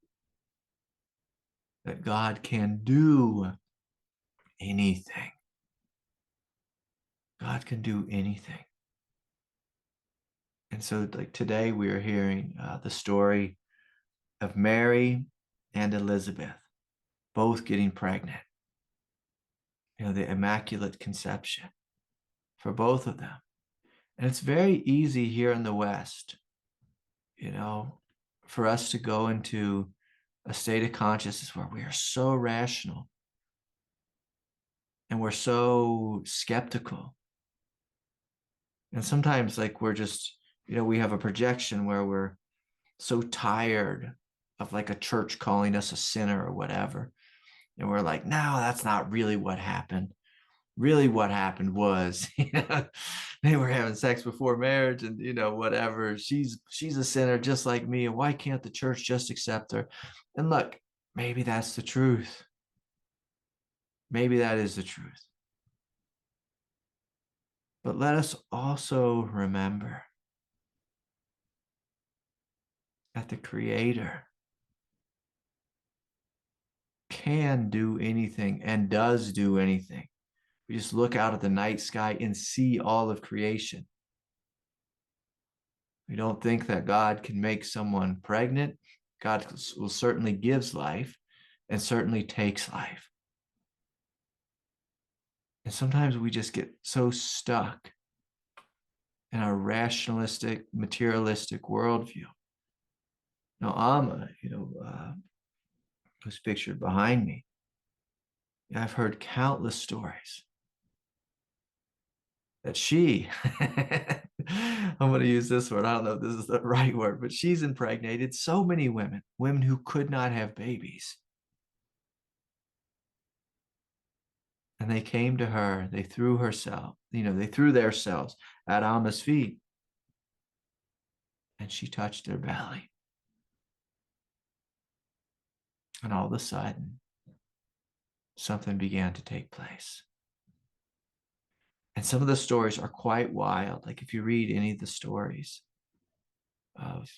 That God can do anything. God can do anything. And so like today we are hearing the story of Mary and Elizabeth, both getting pregnant. The Immaculate Conception for both of them. And it's very easy here in the West, for us to go into a state of consciousness where we are so rational and we're so skeptical. And sometimes like we're just, we have a projection where we're so tired of like a church calling us a sinner or whatever. And we're like, no, that's not really what happened. Really what happened was, they were having sex before marriage and, whatever. She's a sinner just like me. And why can't the church just accept her? And look, maybe that's the truth. Maybe that is the truth. But let us also remember that the Creator can do anything and does do anything. We just look out at the night sky and see all of creation. We don't think that God can make someone pregnant. God will certainly gives life and certainly takes life. And sometimes we just get so stuck in our rationalistic, materialistic worldview. Now, Amma, who's pictured behind me, I've heard countless stories that she, I'm going to use this word, I don't know if this is the right word, but she's impregnated so many women who could not have babies. And they came to her, they threw their selves at Amma's feet. And she touched their belly. And all of a sudden, something began to take place. And some of the stories are quite wild. Like if you read any of the stories of,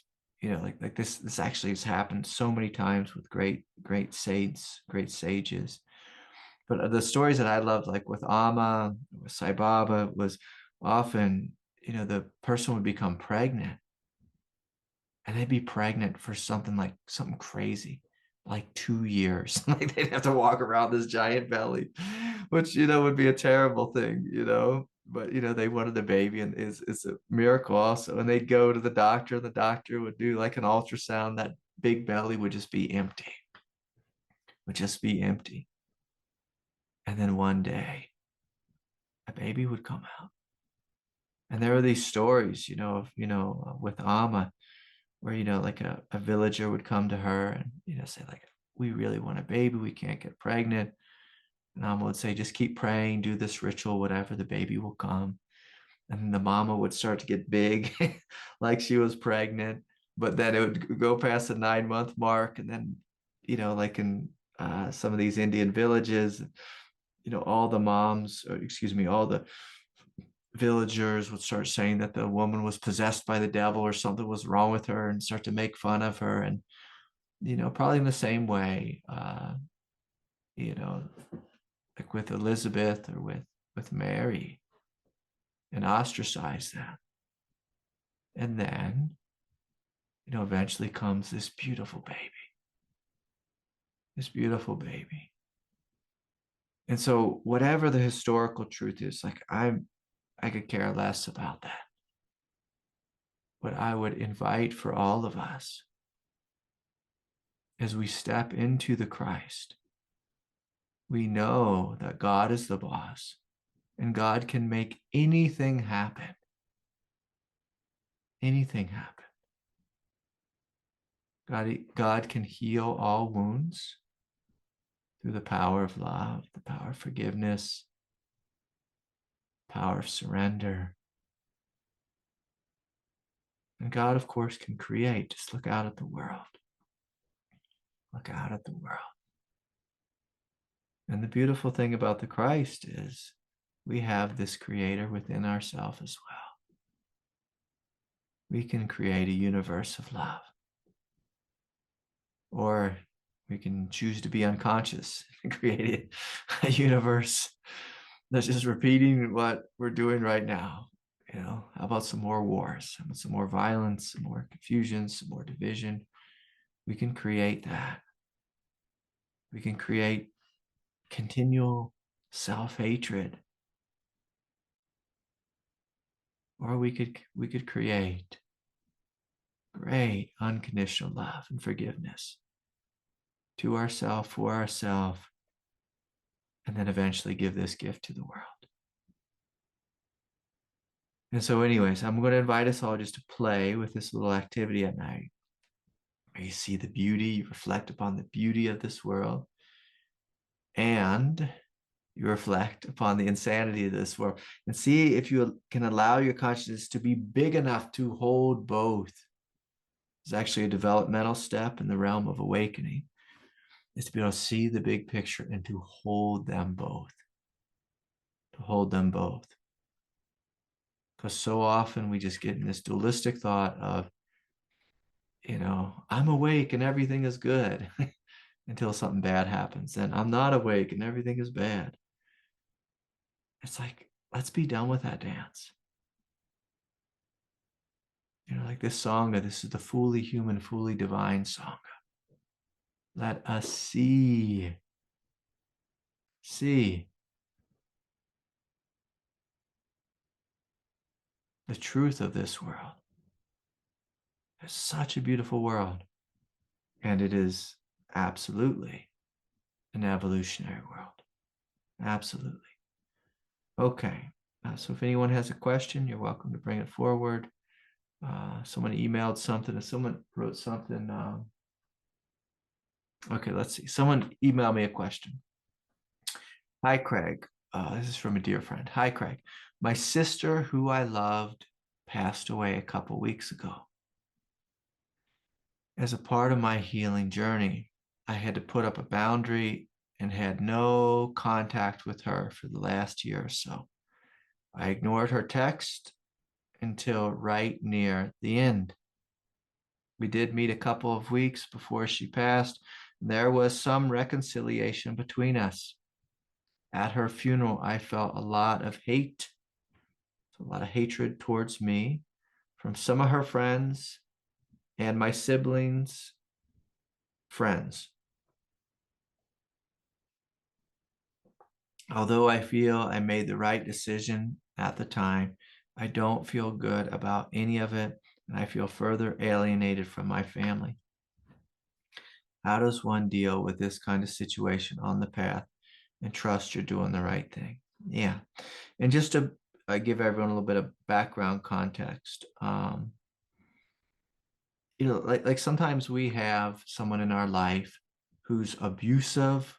like this actually has happened so many times with great saints, great sages. But the stories that I loved, like with Amma, with Sai Baba, was often, the person would become pregnant and they'd be pregnant for something crazy, like 2 years. Like they'd have to walk around this giant belly, which, would be a terrible thing, but, they wanted a baby, and it's a miracle also. And they'd go to the doctor would do like an ultrasound. That big belly would just be empty, would just be empty. And then one day a baby would come out. And there were these stories, with Amma, where, like a villager would come to her and, say like, we really want a baby. We can't get pregnant. And Amma would say, just keep praying, do this ritual, whatever, the baby will come. And then the mama would start to get big, like she was pregnant, but then it would go past the 9-month mark. And then, like in some of these Indian villages, all the moms, or excuse me, all the villagers would start saying that the woman was possessed by the devil or something was wrong with her, and start to make fun of her. And, probably in the same way, like with Elizabeth or with Mary, and ostracize them. And then, eventually comes this beautiful baby. This beautiful baby. And so whatever the historical truth is, like I could care less about that. What I would invite for all of us as we step into the Christ, we know that God is the boss, and God can make anything happen. Anything happen. God can heal all wounds through the power of love, the power of forgiveness, power of surrender. And God, of course, can create. Just look out at the world. Look out at the world. And the beautiful thing about the Christ is we have this creator within ourselves as well. We can create a universe of love. Or we can choose to be unconscious and create a universe that's just repeating what we're doing right now. How about some more wars? How about some more violence, some more confusion, some more division? We can create that. We can create continual self-hatred. Or we could create great unconditional love and forgiveness to ourselves, for ourselves, and then eventually give this gift to the world. And so anyways, I'm going to invite us all just to play with this little activity at night, where you see the beauty, you reflect upon the beauty of this world, and you reflect upon the insanity of this world, and see if you can allow your consciousness to be big enough to hold both. It's actually a developmental step in the realm of awakening, is to be able to see the big picture and to hold them both. To hold them both. Because so often we just get in this dualistic thought of, I'm awake and everything is good until something bad happens. Then I'm not awake and everything is bad. It's like, let's be done with that dance. Like this song, this is the fully human, fully divine song. Let us see the truth of this world. It's such a beautiful world. And it is absolutely an evolutionary world. Absolutely. Okay. So if anyone has a question, you're welcome to bring it forward. Someone emailed something, and someone wrote something. Okay, let's see. Someone emailed me a question. Hi, Craig. This is from a dear friend. Hi, Craig. My sister, who I loved, passed away a couple weeks ago. As a part of my healing journey, I had to put up a boundary and had no contact with her for the last year or so. I ignored her text until right near the end. We did meet a couple of weeks before she passed. There was some reconciliation between us. At her funeral, I felt a lot of hate, a lot of hatred towards me from some of her friends and my siblings' friends. Although I feel I made the right decision at the time, I don't feel good about any of it, and I feel further alienated from my family. How does one deal with this kind of situation on the path and trust you're doing the right thing? Yeah. And just to give everyone a little bit of background context, like sometimes we have someone in our life who's abusive,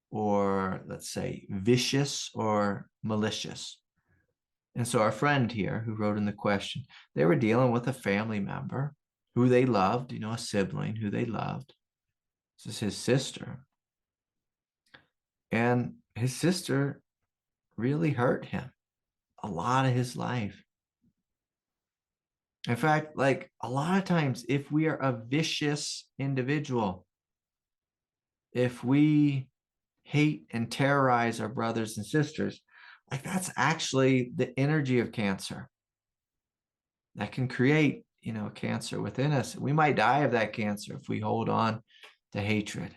or let's say vicious or malicious. And so our friend here who wrote in the question, they were dealing with a family member who they loved, a sibling who they loved. This is his sister. And his sister really hurt him a lot of his life. In fact, like a lot of times, if we are a vicious individual, if we hate and terrorize our brothers and sisters, like that's actually the energy of cancer that can create, cancer within us. We might die of that cancer if we hold on to hatred.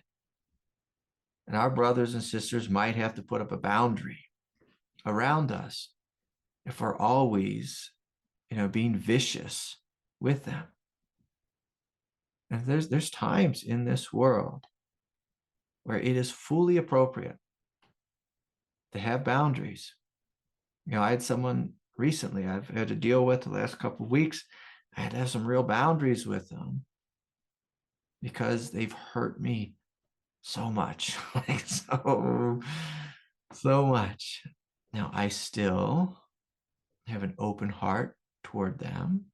And our brothers and sisters might have to put up a boundary around us if we're always, being vicious with them. And there's times in this world where it is fully appropriate to have boundaries. I had someone recently I've had to deal with the last couple of weeks. I had to have some real boundaries with them because they've hurt me so much, like so much. Now, I still have an open heart toward them.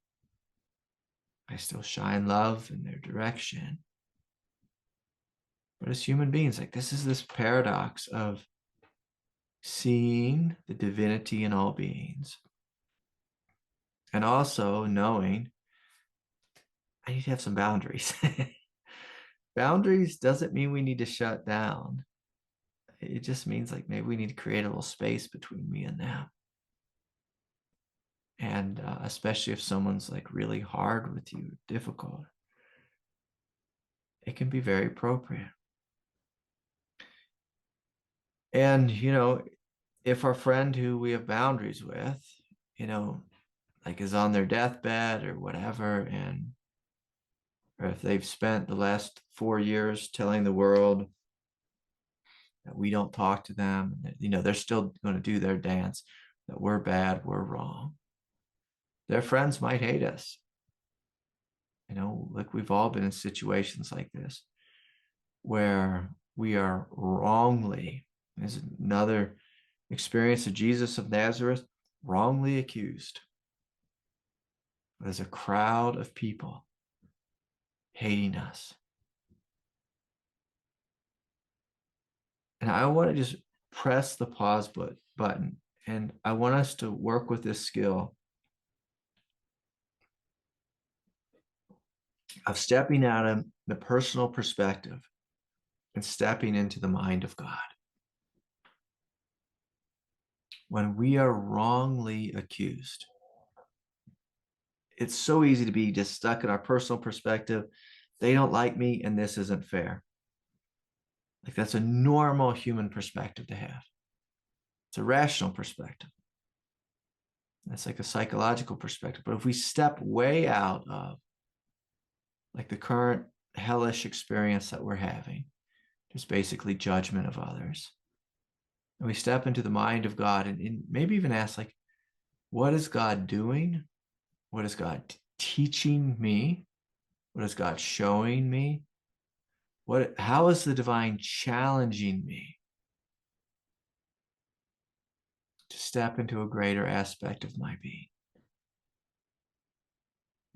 I still shine love in their direction. But as human beings, like this is this paradox of seeing the divinity in all beings and also knowing I need to have some boundaries. Boundaries doesn't mean we need to shut down. It just means like maybe we need to create a little space between me and them. And especially if someone's like really hard with you, difficult, it can be very appropriate. And, if our friend who we have boundaries with, like is on their deathbed or whatever, or if they've spent the last 4 years telling the world that we don't talk to them, they're still going to do their dance, that we're bad, we're wrong. Their friends might hate us. Like we've all been in situations like this where we are wrongly, there's another experience of Jesus of Nazareth, wrongly accused. There's a crowd of people hating us. And I want to just press the pause button. And I want us to work with this skill of stepping out of the personal perspective and stepping into the mind of God. When we are wrongly accused, it's so easy to be just stuck in our personal perspective. They don't like me and this isn't fair. Like that's a normal human perspective to have. It's a rational perspective. That's like a psychological perspective. But if we step way out of like the current hellish experience that we're having, just basically judgment of others, and we step into the mind of God and maybe even ask like, what is God doing? What is God teaching me? What is God showing me? How is the divine challenging me to step into a greater aspect of my being?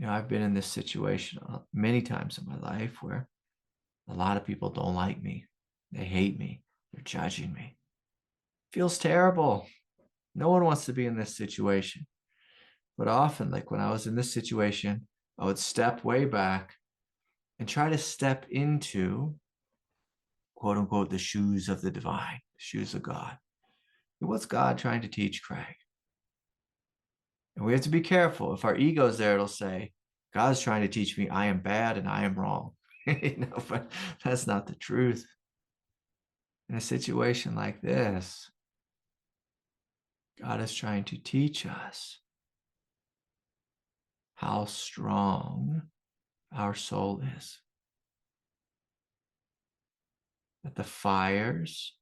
I've been in this situation many times in my life where a lot of people don't like me. They hate me. They're judging me. It feels terrible. No one wants to be in this situation. But often, like when I was in this situation, I would step way back and try to step into, quote unquote, the shoes of the divine, the shoes of God. What's God trying to teach Craig? And we have to be careful. If our ego is there, it'll say, God's trying to teach me I am bad and I am wrong. But that's not the truth. In a situation like this, God is trying to teach us how strong our soul is. That the fires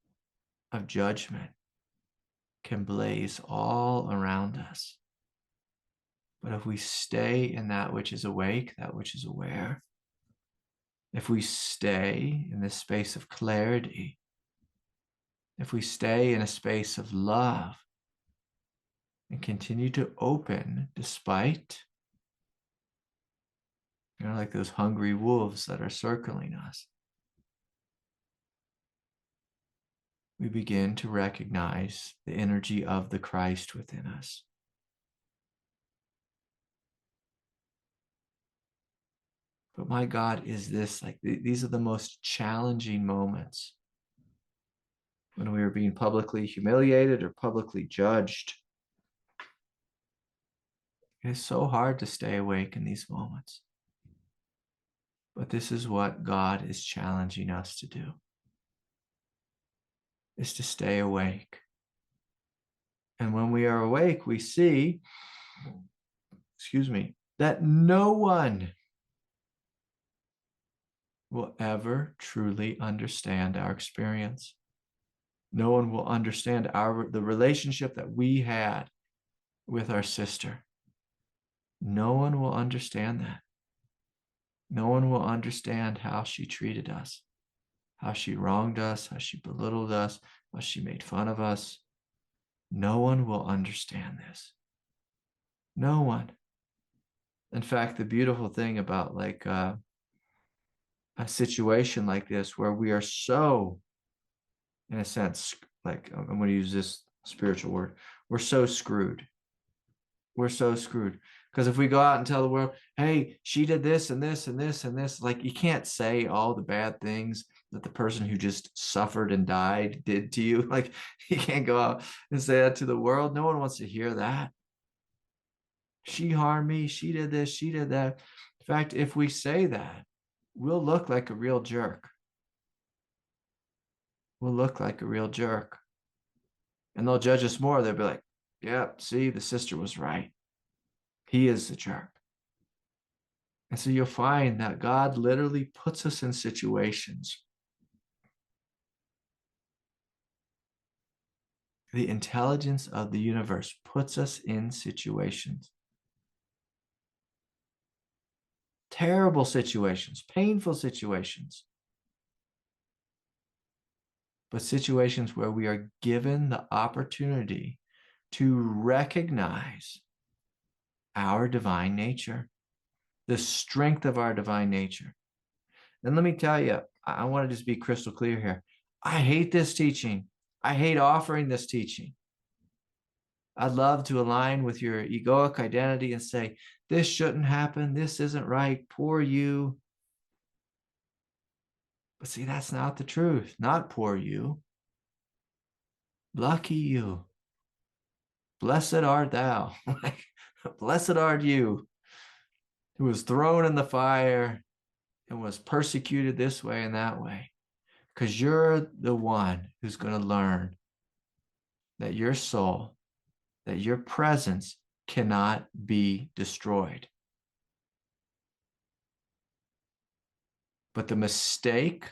of judgment can blaze all around us. But if we stay in that which is awake, that which is aware, if we stay in this space of clarity, if we stay in a space of love and continue to open despite, like those hungry wolves that are circling us, we begin to recognize the energy of the Christ within us. But my God, is this like these are the most challenging moments when we are being publicly humiliated or publicly judged. It is so hard to stay awake in these moments. But this is what God is challenging us to do, is to stay awake. And when we are awake, we see, that no one will ever truly understand our experience. No one will understand the relationship that we had with our sister. No one will understand that. No one will understand how she treated us, how she wronged us, how she belittled us, how she made fun of us. No one will understand this. No one. In fact, the beautiful thing about a situation like this where we are so, in a sense, I'm going to use this spiritual word, we're so screwed. We're so screwed. Because if we go out and tell the world, hey, she did this and this and this and this, you can't say all the bad things that the person who just suffered and died did to you. You can't go out and say that to the world. No one wants to hear that. She harmed me. She did this. She did that. In fact, if we say that, we'll look like a real jerk. We'll look like a real jerk. And they'll judge us more. They'll be like, yeah, see, the sister was right. He is the jerk. And so you'll find that God literally puts us in situations. The intelligence of the universe puts us in situations. Terrible situations, painful situations. But situations where we are given the opportunity to recognize our divine nature, the strength of our divine nature. And let me tell you, I want to just be crystal clear here. I hate this teaching. I hate offering this teaching. I'd love to align with your egoic identity and say, this shouldn't happen. This isn't right. Poor you. But see, that's not the truth. Not poor you. Lucky you. Blessed art thou. Blessed art you, who was thrown in the fire and was persecuted this way and that way. Because you're the one who's going to learn that your soul, that your presence cannot be destroyed. But the mistake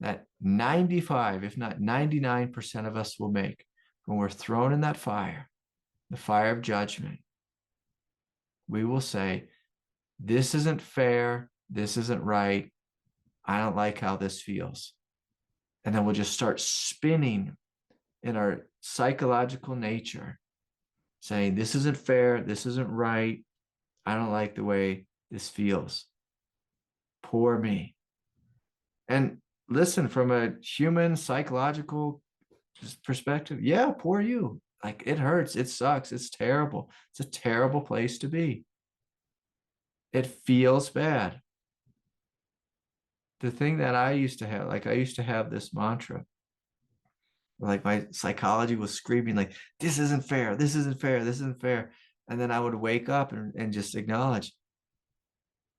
that 95, if not 99% of us will make when we're thrown in that fire, the fire of judgment, we will say, this isn't fair, this isn't right, I don't like how this feels. And then we'll just start spinning in our psychological nature, saying, this isn't fair, this isn't right, I don't like the way this feels. Poor me. And listen, from a human psychological perspective, yeah, poor you. It hurts, it sucks, it's terrible. It's a terrible place to be. It feels bad. The thing that I used to have, I used to have this mantra, my psychology was screaming, this isn't fair, this isn't fair, this isn't fair. And then I would wake up and just acknowledge,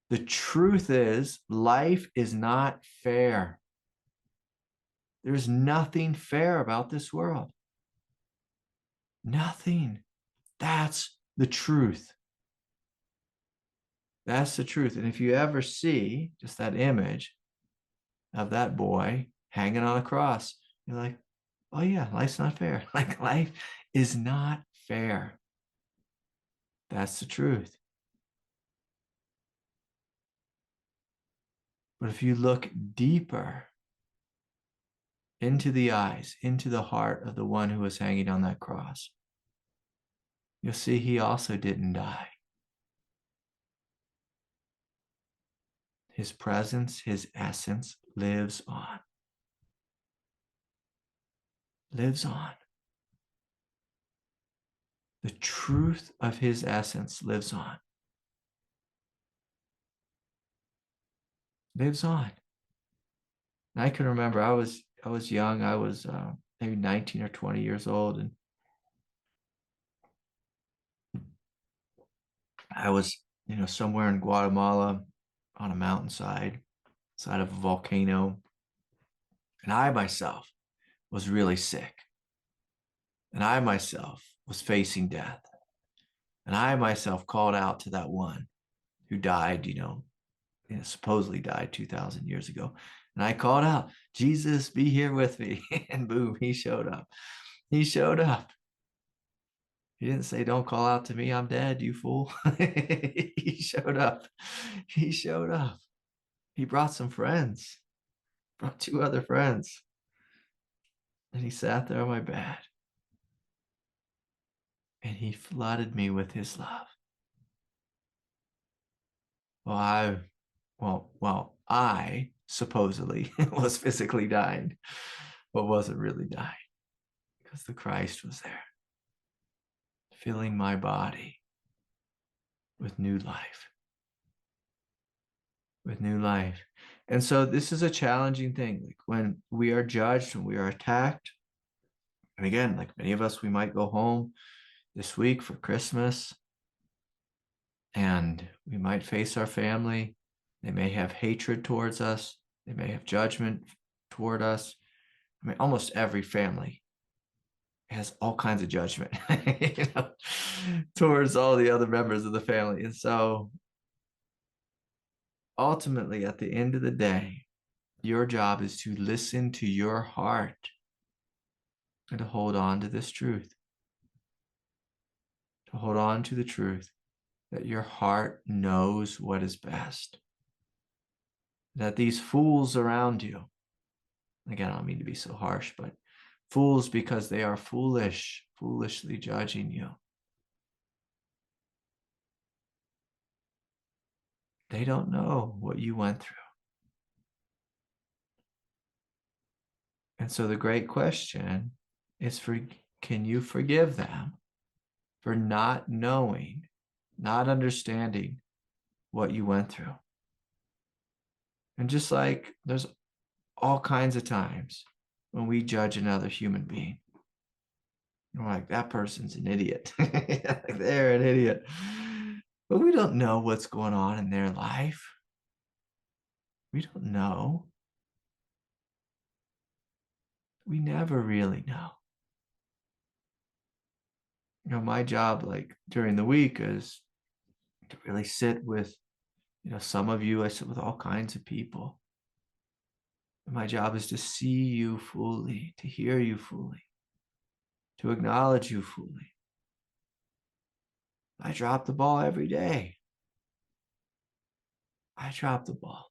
the truth is, life is not fair. There's nothing fair about this world. Nothing. That's the truth. That's the truth. And if you ever see just that image of that boy hanging on a cross, you're like, oh yeah, life's not fair. Like life is not fair. That's the truth. But if you look deeper into the eyes, into the heart of the one who was hanging on that cross, you'll see he also didn't die. His presence, his essence lives on. Lives on. The truth of his essence lives on. Lives on. And I can remember I was young. I was maybe 19 or 20 years old, and I was, somewhere in Guatemala on a mountainside, side of a volcano. And I myself was really sick. And I myself was facing death. And I myself called out to that one who died, supposedly died 2,000 years ago. And I called out, Jesus, be here with me. And boom, he showed up. He showed up. He didn't say, don't call out to me, I'm dead, you fool. He showed up. He showed up. He brought some friends, brought two other friends. And he sat there on my bed. And he flooded me with his love. I supposedly was physically dying, but wasn't really dying because the Christ was there, filling my body with new life. With new life. And so this is a challenging thing. Like when we are judged, when we are attacked, and again, like many of us, we might go home this week for Christmas and we might face our family. They may have hatred towards us. They may have judgment toward us. I mean, almost every family has all kinds of judgment towards all the other members of the family. And so ultimately, at the end of the day, your job is to listen to your heart and to hold on to this truth. To hold on to the truth that your heart knows what is best. That these fools around you, again, I don't mean to be so harsh, but fools because they are foolish, foolishly judging you. They don't know what you went through. And so the great question is can you forgive them for not knowing, not understanding what you went through? And just like there's all kinds of times when we judge another human being, we're like, that person's an idiot. Like they're an idiot. But we don't know what's going on in their life. We don't know. We never really know. My job, like during the week, is to really sit with, some of you, I sit with all kinds of people. And my job is to see you fully, to hear you fully, to acknowledge you fully. I drop the ball every day. I drop the ball.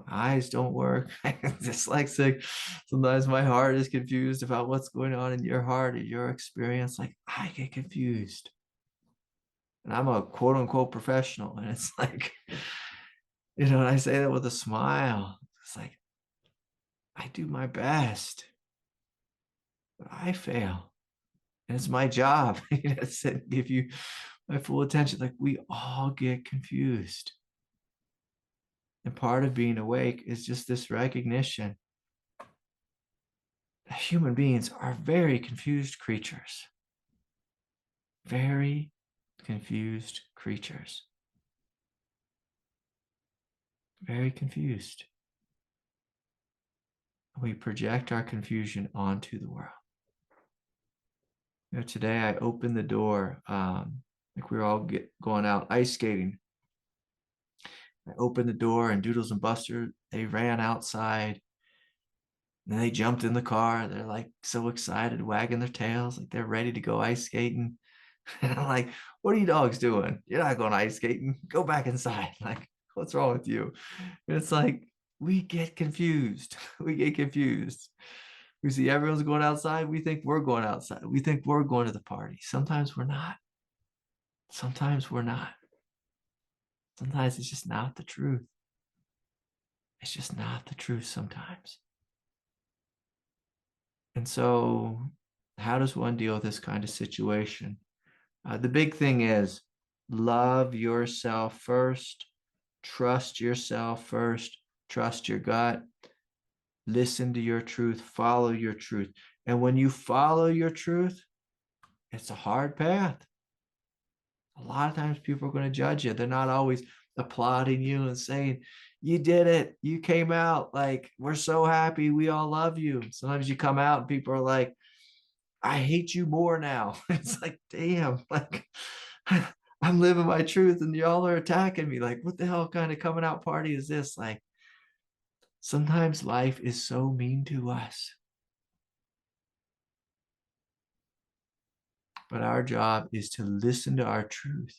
My eyes don't work. Dyslexic. Sometimes my heart is confused about what's going on in your heart or your experience. Like I get confused. And I'm a quote unquote professional. And it's like, and I say that with a smile. It's like, I do my best, but I fail. And it's my job to give you my full attention. Like we all get confused. And part of being awake is just this recognition that human beings are very confused creatures. Very confused creatures. Very confused. We project our confusion onto the world. Today I opened the door, like we were all going out ice skating. I opened the door and Doodles and Buster, they ran outside and they jumped in the car. They're like so excited, wagging their tails, like they're ready to go ice skating. And I'm like, what are you dogs doing? You're not going ice skating. Go back inside. Like, what's wrong with you? And it's like, we get confused. We get confused. We see everyone's going outside. We think we're going outside. We think we're going to the party. Sometimes we're not. Sometimes we're not. Sometimes it's just not the truth. It's just not the truth sometimes. And so, how does one deal with this kind of situation? The big thing is love yourself first, trust yourself first, trust your gut, listen to your truth, follow your truth. And when you follow your truth, it's a hard path. A lot of times people are going to judge you. They're not always applauding you and saying, you did it. You came out. Like, we're so happy. We all love you. Sometimes you come out and people are like, I hate you more now. It's like, damn, like I'm living my truth and y'all are attacking me. Like, what the hell kind of coming out party is this? Like, sometimes life is so mean to us. But our job is to listen to our truth,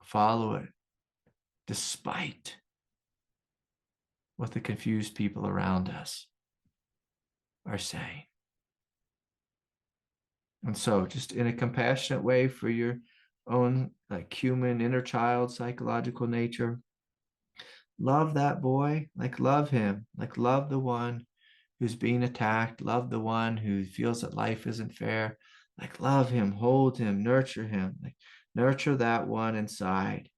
follow it, despite what the confused people around us are saying. And so, just in a compassionate way for your own like human inner child psychological nature, love that boy, like love him, like love the one who's being attacked, love the one who feels that life isn't fair, like love him, hold him, like nurture that one inside.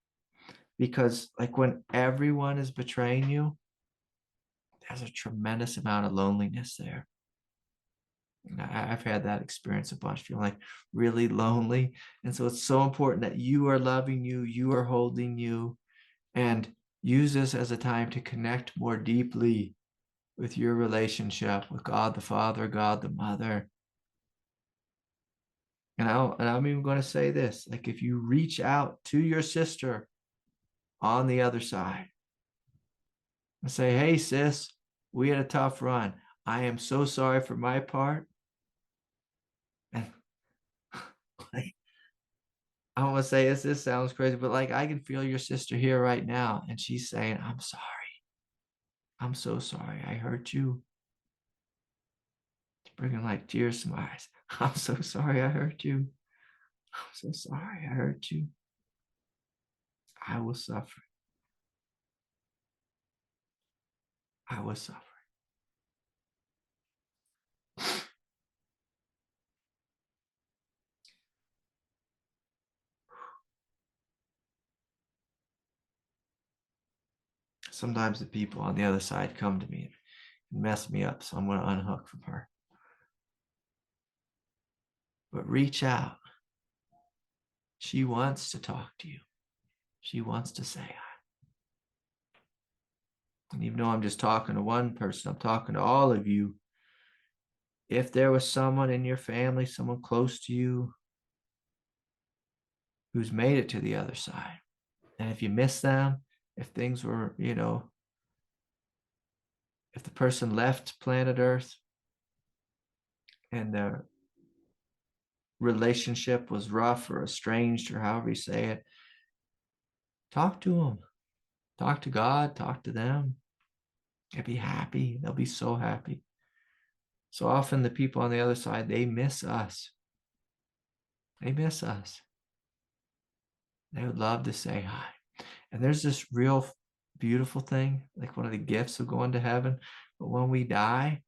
Because like when everyone is betraying you, there's a tremendous amount of loneliness there. And I've had that experience a bunch, feeling like really lonely. And so it's so important that you are loving you, you are holding you, and use this as a time to connect more deeply with your relationship with God the Father, God the Mother. And I'm even going to say this, like if you reach out to your sister on the other side and say, hey, sis, we had a tough run. I am so sorry for my part. And like, I want to say this sounds crazy, but like I can feel your sister here right now. And she's saying, I'm sorry. I'm so sorry. I hurt you. It's bringing like tears to my eyes. I'm so sorry I hurt you. I'm so sorry I hurt you. I will suffer. I will suffer. Sometimes the people on the other side come to me and mess me up, so I'm going to unhook from her. But reach out. She wants to talk to you. She wants to say hi. And even though I'm just talking to one person, I'm talking to all of you. If there was someone in your family, someone close to you, who's made it to the other side, and if you miss them, if things were, if the person left planet Earth and their relationship was rough or estranged or however you say it, talk to them. Talk to God, talk to them. They'll be happy. They'll be so happy. So often the people on the other side, they miss us. They miss us. They would love to say hi. And there's this real beautiful thing, like one of the gifts of going to heaven. But when we die,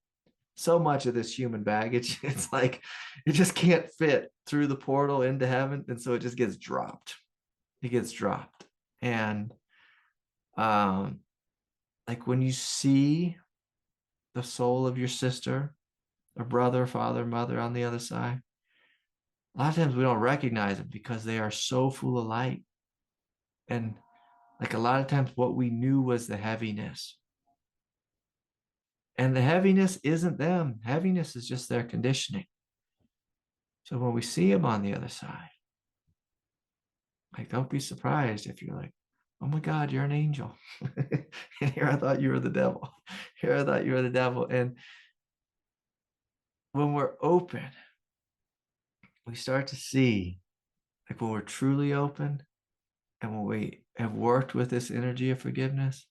so much of this human baggage, it's like it just can't fit through the portal into heaven. And so it just gets dropped. It gets dropped. And like when you see the soul of your sister or brother, father, mother on the other side, a lot of times we don't recognize them because they are so full of light. And like a lot of times what we knew was the heaviness. And the heaviness isn't them. Heaviness is just their conditioning. So when we see him on the other side, like, don't be surprised if you're like, oh my God, you're an angel. And here I thought you were the devil. Here I thought you were the devil. And when we're open, we start to see, like when we're truly open and when we have worked with this energy of forgiveness,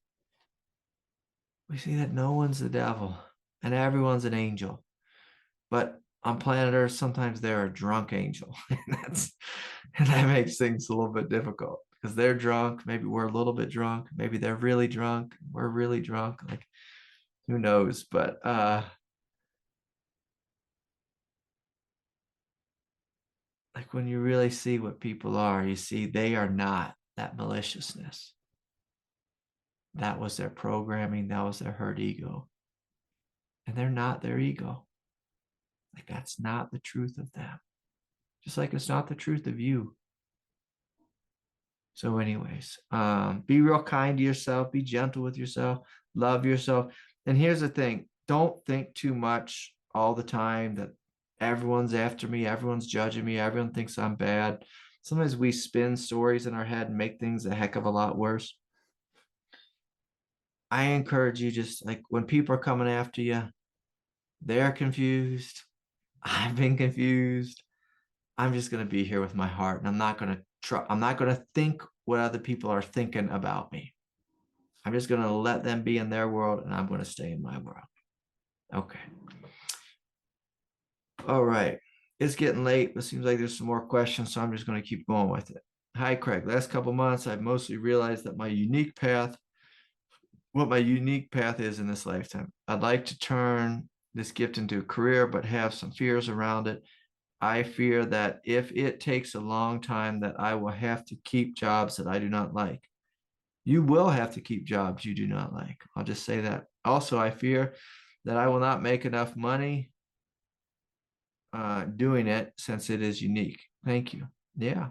we see that no one's the devil and everyone's an angel. But on planet Earth, sometimes they're a drunk angel. And that makes things a little bit difficult because they're drunk. Maybe we're a little bit drunk. Maybe they're really drunk. We're really drunk. Like, who knows? But like when you really see what people are, you see they are not that maliciousness. That was their programming. That was their hurt ego. And they're not their ego. Like, that's not the truth of them. Just like it's not the truth of you. So anyways, be real kind to yourself, be gentle with yourself, love yourself. And here's the thing, don't think too much all the time that everyone's after me, everyone's judging me, everyone thinks I'm bad. Sometimes we spin stories in our head and make things a heck of a lot worse. I encourage you, just like when people are coming after you, they're confused. I've been confused. I'm just going to be here with my heart, and I'm not going to think what other people are thinking about me. I'm just going to let them be in their world, and I'm going to stay in my world. Okay. All right. It's getting late, but it seems like there's some more questions, so I'm just going to keep going with it. Hi, Craig. Last couple months, I've mostly realized that my unique path is in this lifetime. I'd like to turn this gift into a career, but have some fears around it. I fear that if it takes a long time, that I will have to keep jobs that I do not like. You will have to keep jobs you do not like. I'll just say that. Also, I fear that I will not make enough money doing it since it is unique. Thank you. Yeah.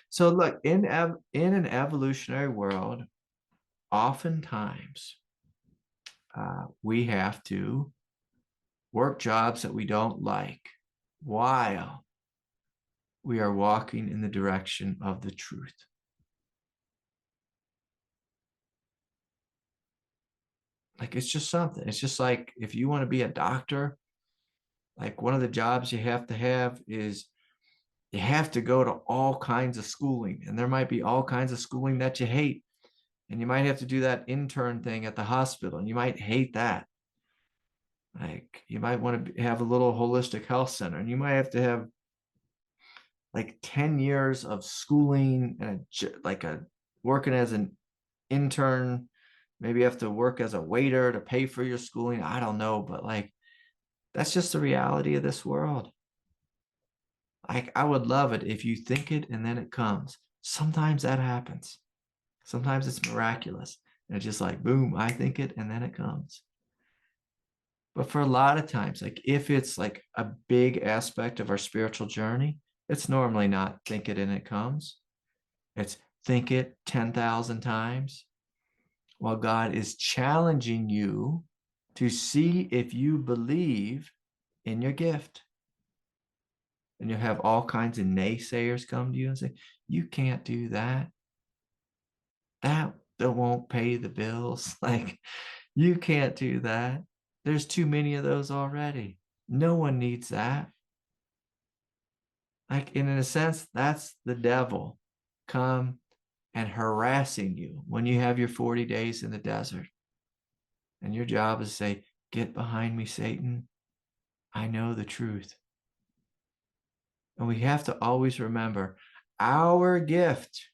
So look, in an evolutionary world, oftentimes we have to work jobs that we don't like while we are walking in the direction of the truth. Like, it's just something. It's just like if you want to be a doctor, like one of the jobs you have to have is you have to go to all kinds of schooling, and there might be all kinds of schooling that you hate. And you might have to do that intern thing at the hospital, and you might hate that. Like, you might want to have a little holistic health center, and you might have to have like 10 years of schooling and a working as an intern. Maybe you have to work as a waiter to pay for your schooling. I don't know, but like, that's just the reality of this world. I would love it if you think it and then it comes. Sometimes that happens. Sometimes it's miraculous. And it's just like, boom, I think it and then it comes. But for a lot of times, like if it's like a big aspect of our spiritual journey, it's normally not think it and it comes. It's think it 10,000 times while God is challenging you to see if you believe in your gift. And you'll have all kinds of naysayers come to you and say, you can't do that. That won't pay the bills. Like, you can't do that. There's too many of those already. No one needs that. Like, in a sense, that's the devil come and harassing you when you have your 40 days in the desert. And your job is to say, get behind me, Satan. I know the truth. And we have to always remember our gift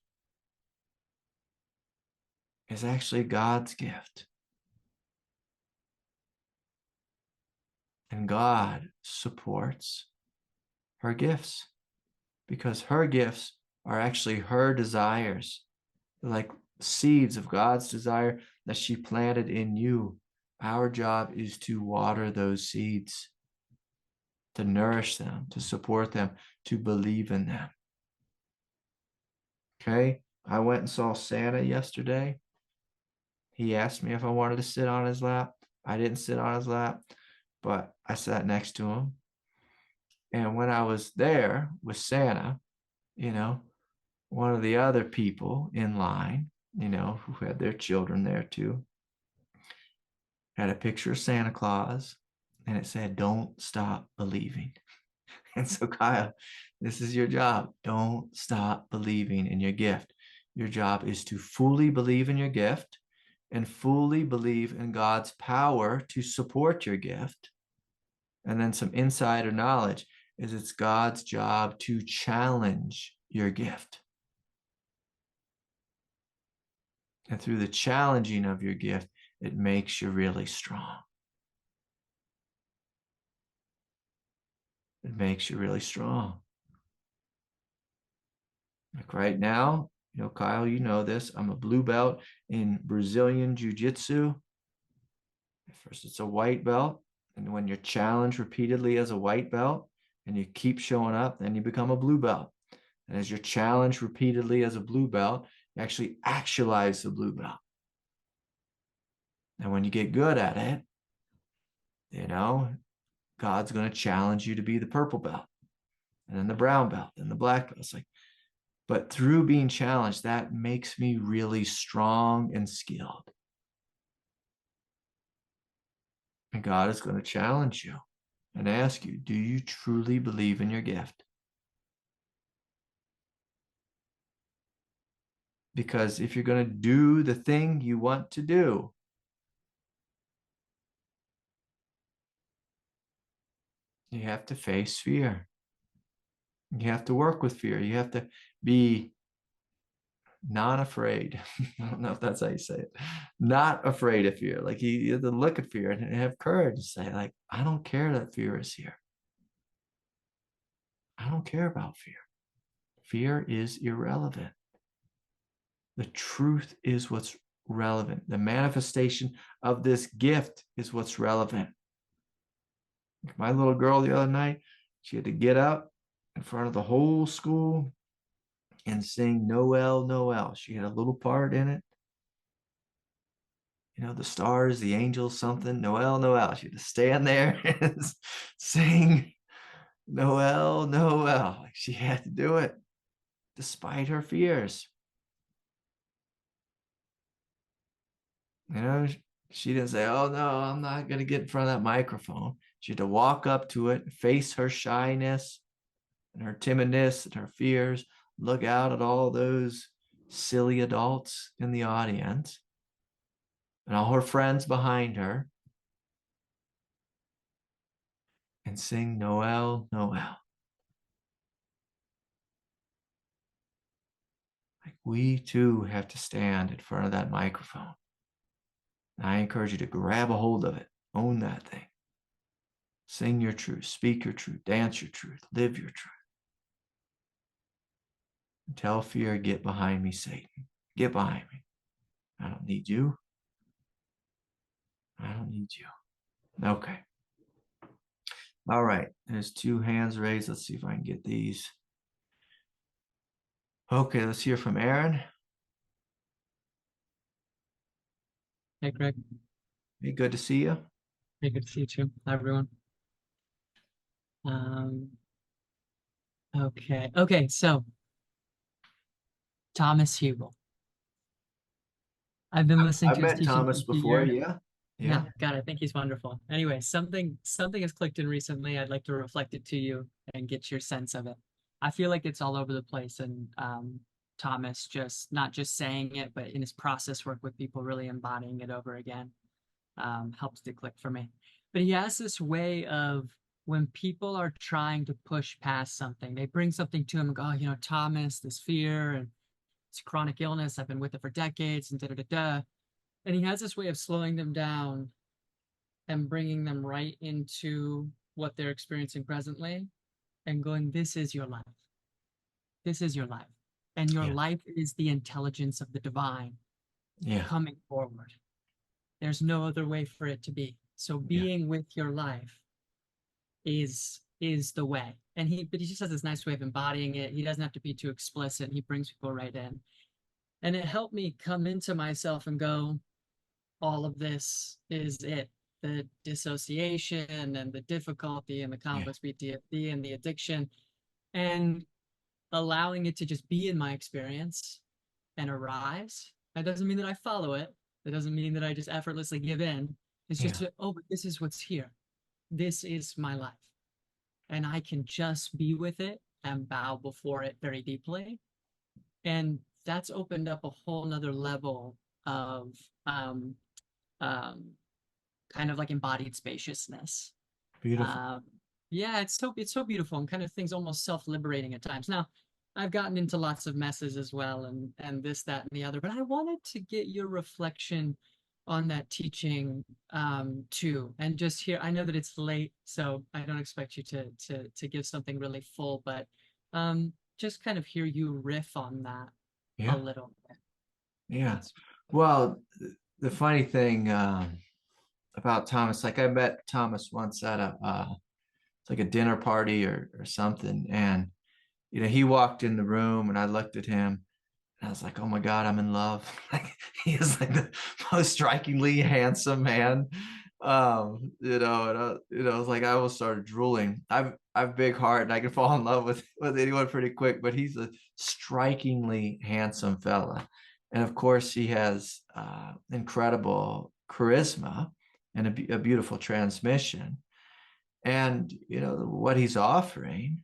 is actually God's gift. And God supports her gifts because her gifts are actually her desires. They're like seeds of God's desire that she planted in you. Our job is to water those seeds, to nourish them, to support them, to believe in them. Okay? I went and saw Santa yesterday. He asked me if I wanted to sit on his lap. I didn't sit on his lap, but I sat next to him. And when I was there with Santa, you know, one of the other people in line, you know, who had their children there too, had a picture of Santa Claus, and it said, "Don't stop believing." And so, Kyle, this is your job. Don't stop believing in your gift. Your job is to fully believe in your gift and fully believe in God's power to support your gift. And then some insider knowledge is it's God's job to challenge your gift. And through the challenging of your gift, it makes you really strong. It makes you really strong. Like right now, you know, Kyle, you know this. I'm a blue belt in Brazilian Jiu-Jitsu. First, it's a white belt. And when you're challenged repeatedly as a white belt and you keep showing up, then you become a blue belt. And as you're challenged repeatedly as a blue belt, you actually actualize the blue belt. And when you get good at it, you know, God's going to challenge you to be the purple belt, and then the brown belt, and the black belt. It's like, but through being challenged, that makes me really strong and skilled. And God is going to challenge you and ask you, do you truly believe in your gift? Because if you're going to do the thing you want to do, you have to face fear. You have to work with fear. You have to be not afraid. I don't know if that's how you say it. Not afraid of fear. Like you have to look at fear and have courage and say, like, I don't care that fear is here. I don't care about fear. Fear is irrelevant. The truth is what's relevant. The manifestation of this gift is what's relevant. My little girl the other night, she had to get up in front of the whole school and sing Noel, Noel. She had a little part in it. You know, the stars, the angels, something, Noel, Noel. She had to stand there and sing Noel, Noel. Like she had to do it despite her fears. You know, she didn't say, oh, no, I'm not going to get in front of that microphone. She had to walk up to it, face her shyness and her timidness and her fears, look out at all those silly adults in the audience and all her friends behind her and sing Noel, Noel. Like we too have to stand in front of that microphone. And I encourage you to grab a hold of it, own that thing. Sing your truth, speak your truth, dance your truth, live your truth. And tell fear, get behind me, Satan. Get behind me. I don't need you. I don't need you. Okay. All right. There's 2 hands raised. Let's see if I can get these. Okay, let's hear from Aaron.
Hey, Greg.
Hey, good to see you.
Hey, good to see you too. Hi, everyone. Okay. So Thomas Hugel. I've been listening
I've
to his
met
teaching
Thomas
for a
before.
year.
Yeah.
God, I think he's wonderful. Anyway, something has clicked in recently. I'd like to reflect it to you and get your sense of it. I feel like it's all over the place, and Thomas just not just saying it, but in his process work with people, really embodying it over again, helps to click for me. But he has this way of when people are trying to push past something, they bring something to him and go, oh, you know, Thomas, this fear and it's chronic illness. I've been with it for decades and da-da-da-da. And he has this way of slowing them down and bringing them right into what they're experiencing presently and going, this is your life. This is your life. And your life is the intelligence of the divine coming forward. There's no other way for it to be. So being with your life is the way. And he just has this nice way of embodying it. He doesn't have to be too explicit. He brings people right in. And it helped me come into myself and go, all of this is it. the dissociation and the difficulty and the complex PTSD and the addiction, and allowing it to just be in my experience and arise. That doesn't mean that I follow it. That doesn't mean that I just effortlessly give in. It's just, oh, but this is what's here. This is my life. And I can just be with it and bow before it very deeply. And that's opened up a whole nother level of kind of like embodied spaciousness.
Beautiful.
Yeah, it's so beautiful, and kind of things almost self-liberating at times. Now, I've gotten into lots of messes as well, and this, that, and the other, but I wanted to get your reflection on that teaching too. And just here, I know that it's late, so I don't expect you to give something really full, but just kind of hear you riff on that a little bit.
Yeah. Well, the funny thing about Thomas, like I met Thomas once at it's like a dinner party or something, and he walked in the room, and I looked at him, and I was like, oh my God, I'm in love. Like, he is like the most strikingly handsome man. And I was like, I almost started drooling. I've a big heart, and I can fall in love with anyone pretty quick, but he's a strikingly handsome fella. And of course, he has incredible charisma and a beautiful transmission. And what he's offering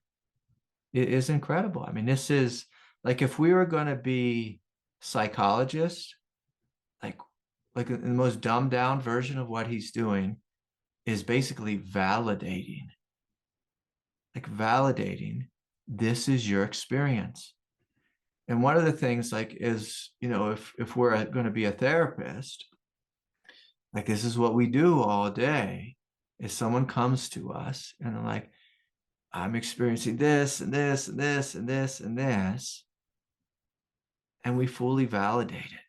is incredible. I mean, this is like, if we were going to be psychologists, like the most dumbed down version of what he's doing is basically validating this is your experience. And one of the things, like, is, if we're going to be a therapist, like, this is what we do all day, is someone comes to us and they're like, I'm experiencing this and this and this and this and this, and we fully validate it.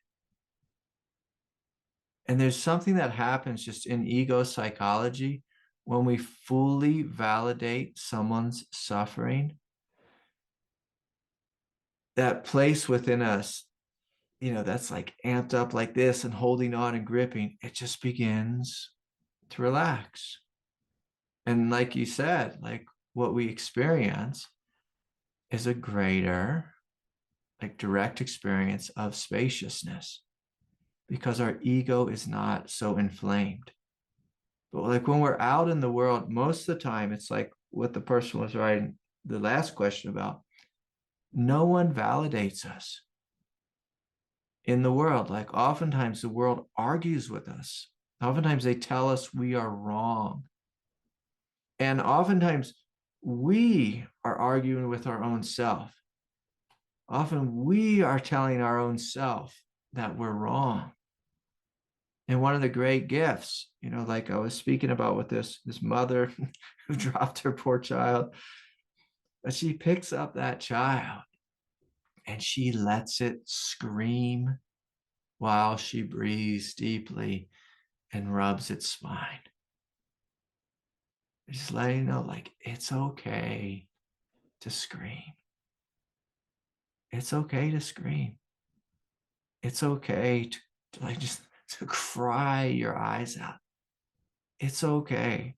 And there's something that happens just in ego psychology when we fully validate someone's suffering. That place within us, that's like amped up like this and holding on and gripping, it just begins to relax. And like you said, like, what we experience is a greater, like, direct experience of spaciousness, because our ego is not so inflamed. But like, when we're out in the world, most of the time, it's like what the person was writing the last question about. No one validates us in the world. Like, oftentimes the world argues with us. Oftentimes they tell us we are wrong. And oftentimes we are arguing with our own self. Often we are telling our own self that we're wrong. And one of the great gifts, like I was speaking about with this mother who dropped her poor child, but she picks up that child and she lets it scream while she breathes deeply and rubs its spine. Just letting you know, like, it's okay to scream. It's okay to scream. It's okay to like, just to cry your eyes out. It's okay.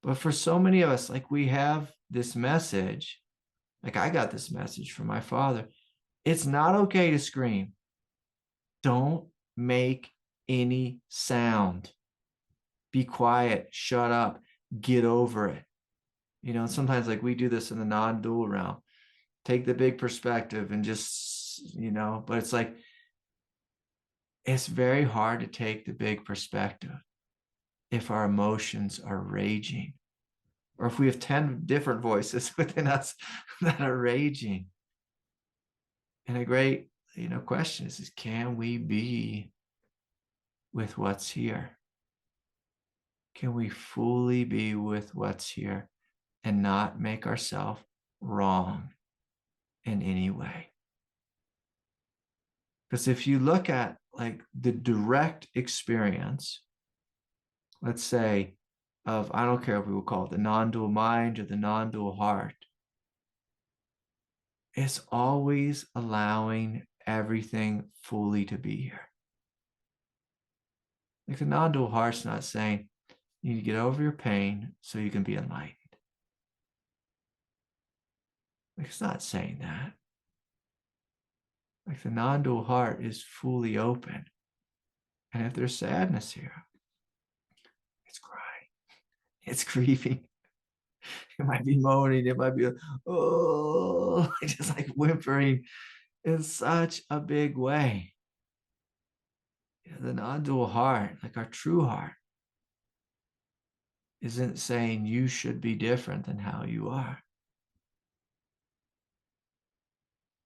But for so many of us, like, we have this message, like I got this message from my father. It's not okay to scream. Don't make any sound. Be quiet, shut up, get over it. Sometimes, like, we do this in the non-dual realm. Take the big perspective and just, but it's like, it's very hard to take the big perspective if our emotions are raging, or if we have 10 different voices within us that are raging. And a great, question is can we be with what's here? Can we fully be with what's here and not make ourselves wrong in any way? Because if you look at, like, the direct experience, let's say, of, I don't care if we will call it the non-dual mind or the non-dual heart, it's always allowing everything fully to be here. Like, the non-dual heart's not saying, You need to get over your pain so you can be enlightened. Like, it's not saying that. Like, the non-dual heart is fully open. And if there's sadness here, it's crying, it's grieving. It might be moaning, it might be, oh, just like whimpering in such a big way. The non-dual heart, like our true heart, isn't saying you should be different than how you are.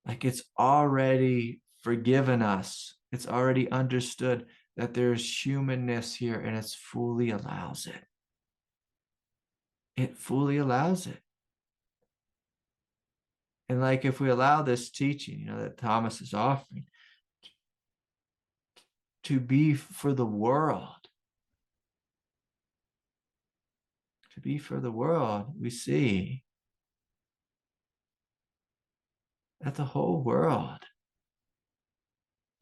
Like, it's already forgiven us. It's already understood that there's humanness here, and it fully allows it. It fully allows it. And like, if we allow this teaching, that Thomas is offering to be for the world, we see that the whole world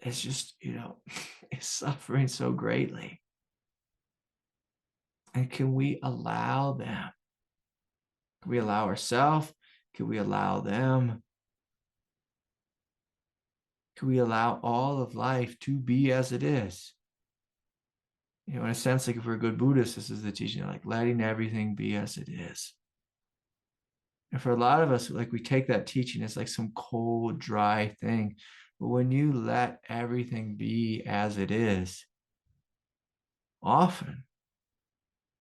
is just, is suffering so greatly. And can we allow them? Can we allow ourselves? Can we allow them? Can we allow all of life to be as it is? In a sense, like, if we're good Buddhists, this is the teaching, like letting everything be as it is. And for a lot of us, like, we take that teaching as like some cold, dry thing. But when you let everything be as it is, often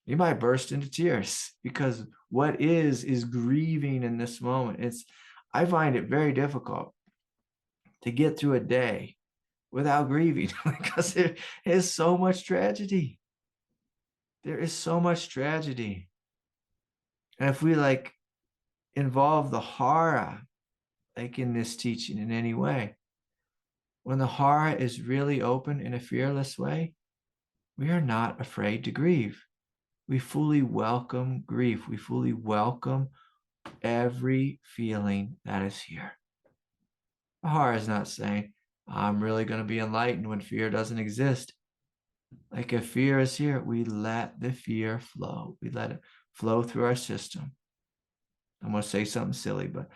you might burst into tears, because what is grieving in this moment. I find it very difficult to get through a day without grieving, because there is so much tragedy. There is so much tragedy. And if we like involve the hara, like in this teaching in any way, when the hara is really open in a fearless way, we are not afraid to grieve. We fully welcome grief. We fully welcome every feeling that is here. The hara is not saying, I'm really going to be enlightened when fear doesn't exist. Like, if fear is here, we let the fear flow. We let it flow through our system. I'm going to say something silly, but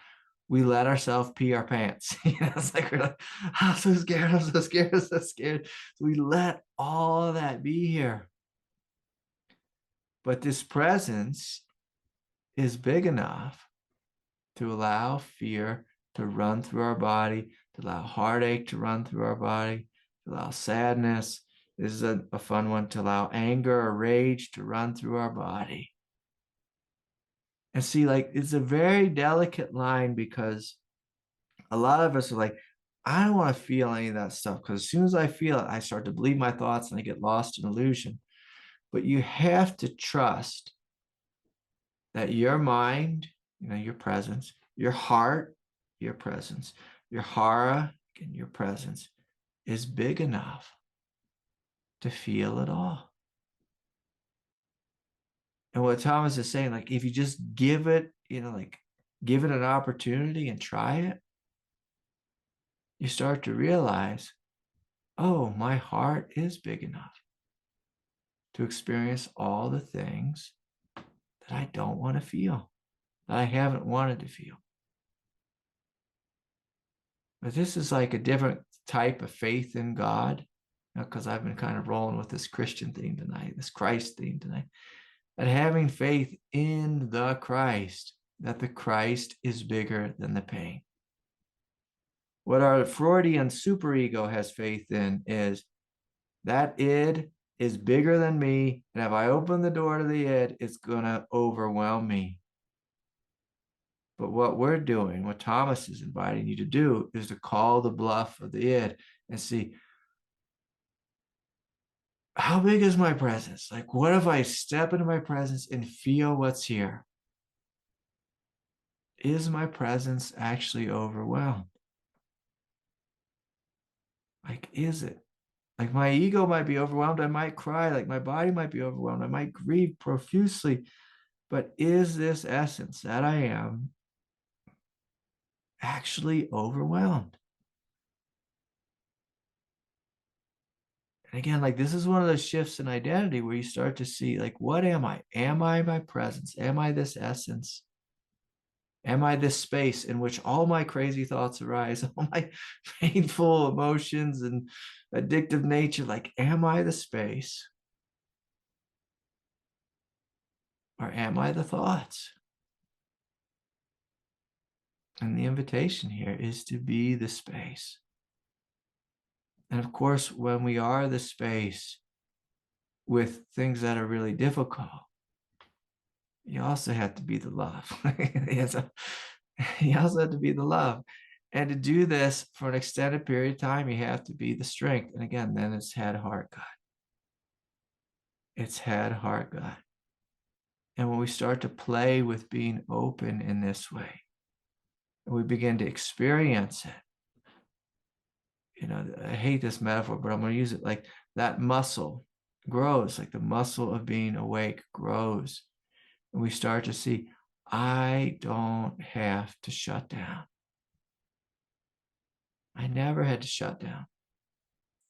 we let ourselves pee our pants. It's like, we're like, I'm so scared, I'm so scared, I'm so scared. So we let all of that be here. But this presence is big enough to allow fear to run through our body, to allow heartache to run through our body, to allow sadness. This is a fun one, to allow anger or rage to run through our body. And see, like, it's a very delicate line, because a lot of us are like, I don't want to feel any of that stuff, because as soon as I feel it, I start to believe my thoughts and I get lost in illusion. But you have to trust that your mind, your presence, your heart, your presence, your hara, and your presence is big enough to feel it all. And what Thomas is saying, like, if you just give it, give it an opportunity and try it, you start to realize, oh, my heart is big enough to experience all the things that I don't want to feel, that I haven't wanted to feel. But this is like a different type of faith in God, because I've been kind of rolling with this Christian theme tonight, this Christ theme tonight, that having faith in the Christ, that the Christ is bigger than the pain. What our Freudian superego has faith in is that id is bigger than me, and if I open the door to the id, it's going to overwhelm me. But what we're doing, what Thomas is inviting you to do, is to call the bluff of the id and see, how big is my presence? Like, what if I step into my presence and feel what's here? Is my presence actually overwhelmed? Like, is it? Like, my ego might be overwhelmed. I might cry. Like, my body might be overwhelmed. I might grieve profusely. But is this essence that I am actually overwhelmed? And again, like this is one of those shifts in identity where you start to see, like, what am I? Am I my presence? Am I this essence? Am I this space in which all my crazy thoughts arise, all my painful emotions and addictive nature? Like, am I the space? Or am I the thoughts? And the invitation here is to be the space. And of course, when we are the space with things that are really difficult, you also have to be the love. You also have to be the love. And to do this for an extended period of time, you have to be the strength. And again, then it's head, heart, gut. It's head, heart, gut. And when we start to play with being open in this way, and we begin to experience it, you know, I hate this metaphor, but I'm going to use it like that muscle grows, like the muscle of being awake grows. And we start to see, I don't have to shut down. I never had to shut down.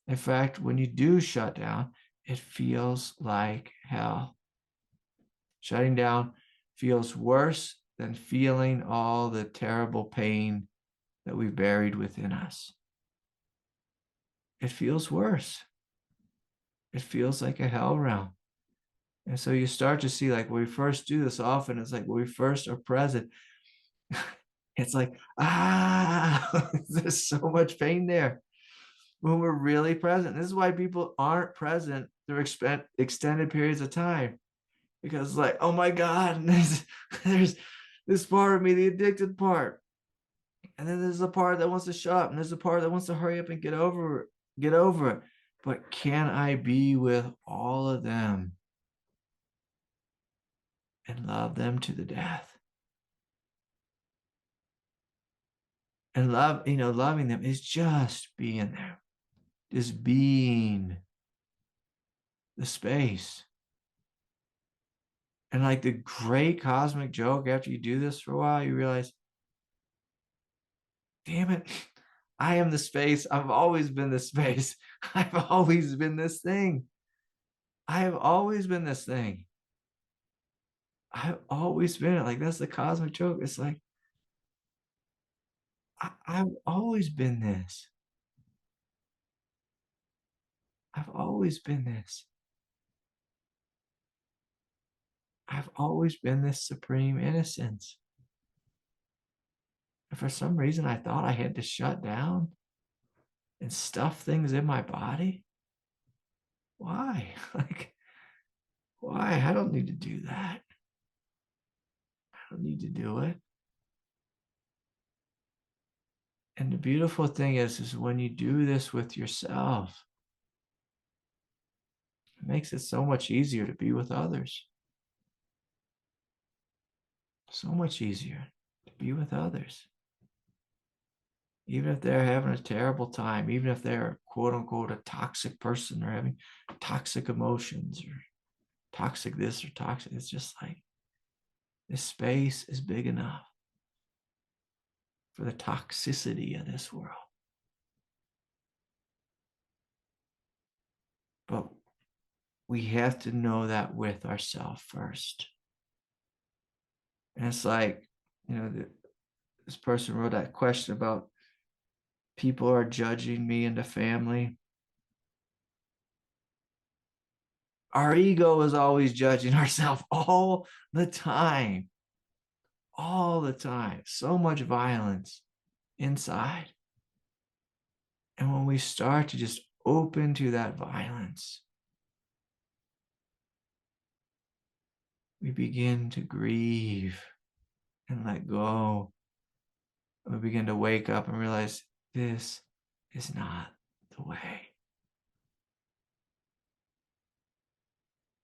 In fact, when you do shut down, it feels like hell. Shutting down feels worse than feeling all the terrible pain that we've buried within us. It feels worse. It feels like a hell realm. And so you start to see, like, when we first do this often, it's like when we first are present, it's like, there's so much pain there. When we're really present, this is why people aren't present through extended periods of time. Because, like, oh my God, there's this part of me, the addicted part. And then there's a part that wants to shut up, and there's a part that wants to hurry up and get over it. But can I be with all of them and love them to the death? And loving them is just being there, just being the space. And like the great cosmic joke, after you do this for a while, you realize, damn it, I am the space. I've always been the space. I've always been this thing. I have always been this thing. I've always been it. Like, that's the cosmic joke. It's like, I've always been this. I've always been this. I've always been this supreme innocence. And for some reason, I thought I had to shut down and stuff things in my body. Why? Like, why? I don't need to do that. I don't need to do it. And the beautiful thing is when you do this with yourself, it makes it so much easier to be with others. So much easier to be with others. Even if they're having a terrible time, even if they're quote unquote a toxic person or having toxic emotions or toxic this or toxic, it's just like, this space is big enough for the toxicity of this world. But we have to know that with ourselves first. And it's like, this person wrote that question about people are judging me and the family. Our ego is always judging ourselves all the time. All the time. So much violence inside. And when we start to just open to that violence, we begin to grieve and let go. And we begin to wake up and realize this is not the way.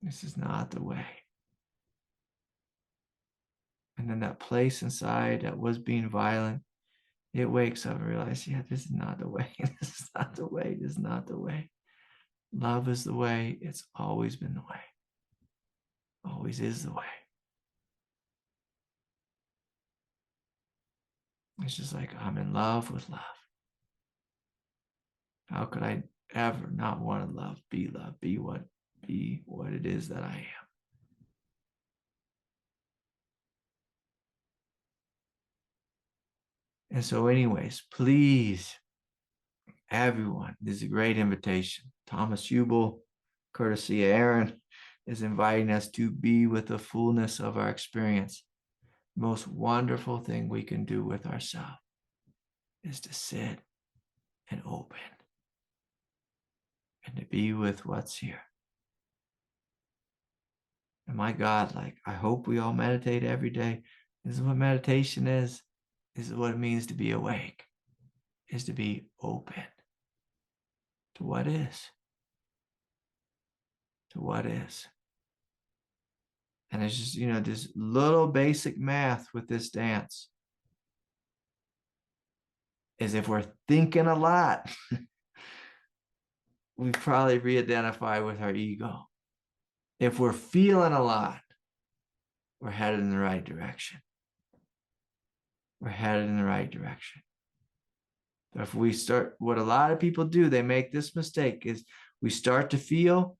This is not the way. And then that place inside that was being violent, it wakes up and realizes, yeah, this is not the way. This is not the way. This is not the way. Love is the way. It's always been the way. Always is the way. It's just like, I'm in love with love. How could I ever not want to love, be what it is that I am. And so anyways, please, everyone, this is a great invitation. Thomas Hubel, courtesy of Aaron, is inviting us to be with the fullness of our experience. The most wonderful thing we can do with ourselves is to sit and open and to be with what's here. And my God, like, I hope we all meditate every day. This is what meditation is. This is what it means to be awake, is to be open to what is. To what is. And it's just, this little basic math with this dance is if we're thinking a lot, we probably re-identify with our ego. If we're feeling a lot, we're headed in the right direction. We're headed in the right direction. But if we start, what a lot of people do, they make this mistake, is we start to feel,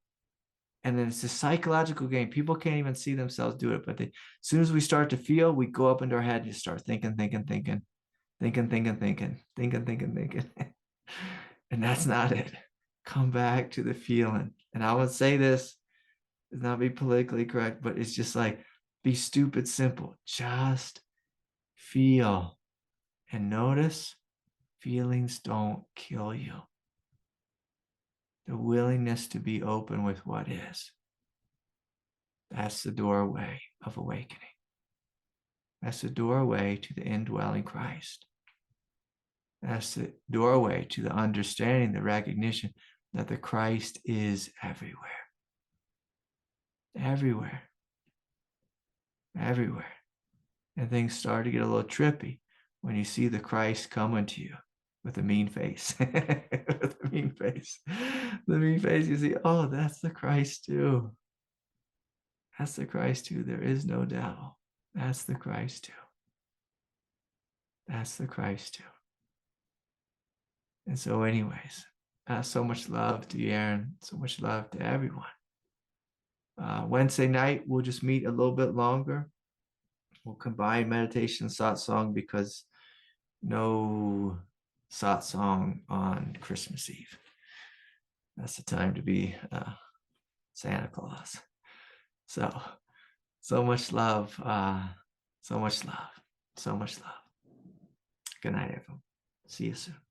and then it's a psychological game. People can't even see themselves do it, but as soon as we start to feel, we go up into our head and just start thinking. And that's not it. Come back to the feeling. And I would say this, does not be politically correct, but it's just like, be stupid simple. Just feel. And notice, feelings don't kill you. The willingness to be open with what is. That's the doorway of awakening. That's the doorway to the indwelling Christ. That's the doorway to the understanding, the recognition that the Christ is everywhere. Everywhere. Everywhere. And things start to get a little trippy when you see the Christ coming to you with a mean face. With a mean face. The mean face, you see, oh, that's the Christ too. That's the Christ too. There is no devil. That's the Christ too. That's the Christ too. And so anyways, so much love to you, Aaron. So much love to everyone. Wednesday night, we'll just meet a little bit longer. We'll combine meditation and satsang because no satsang on Christmas Eve. That's the time to be Santa Claus. So much love. So much love. So much love. Good night, everyone. See you soon.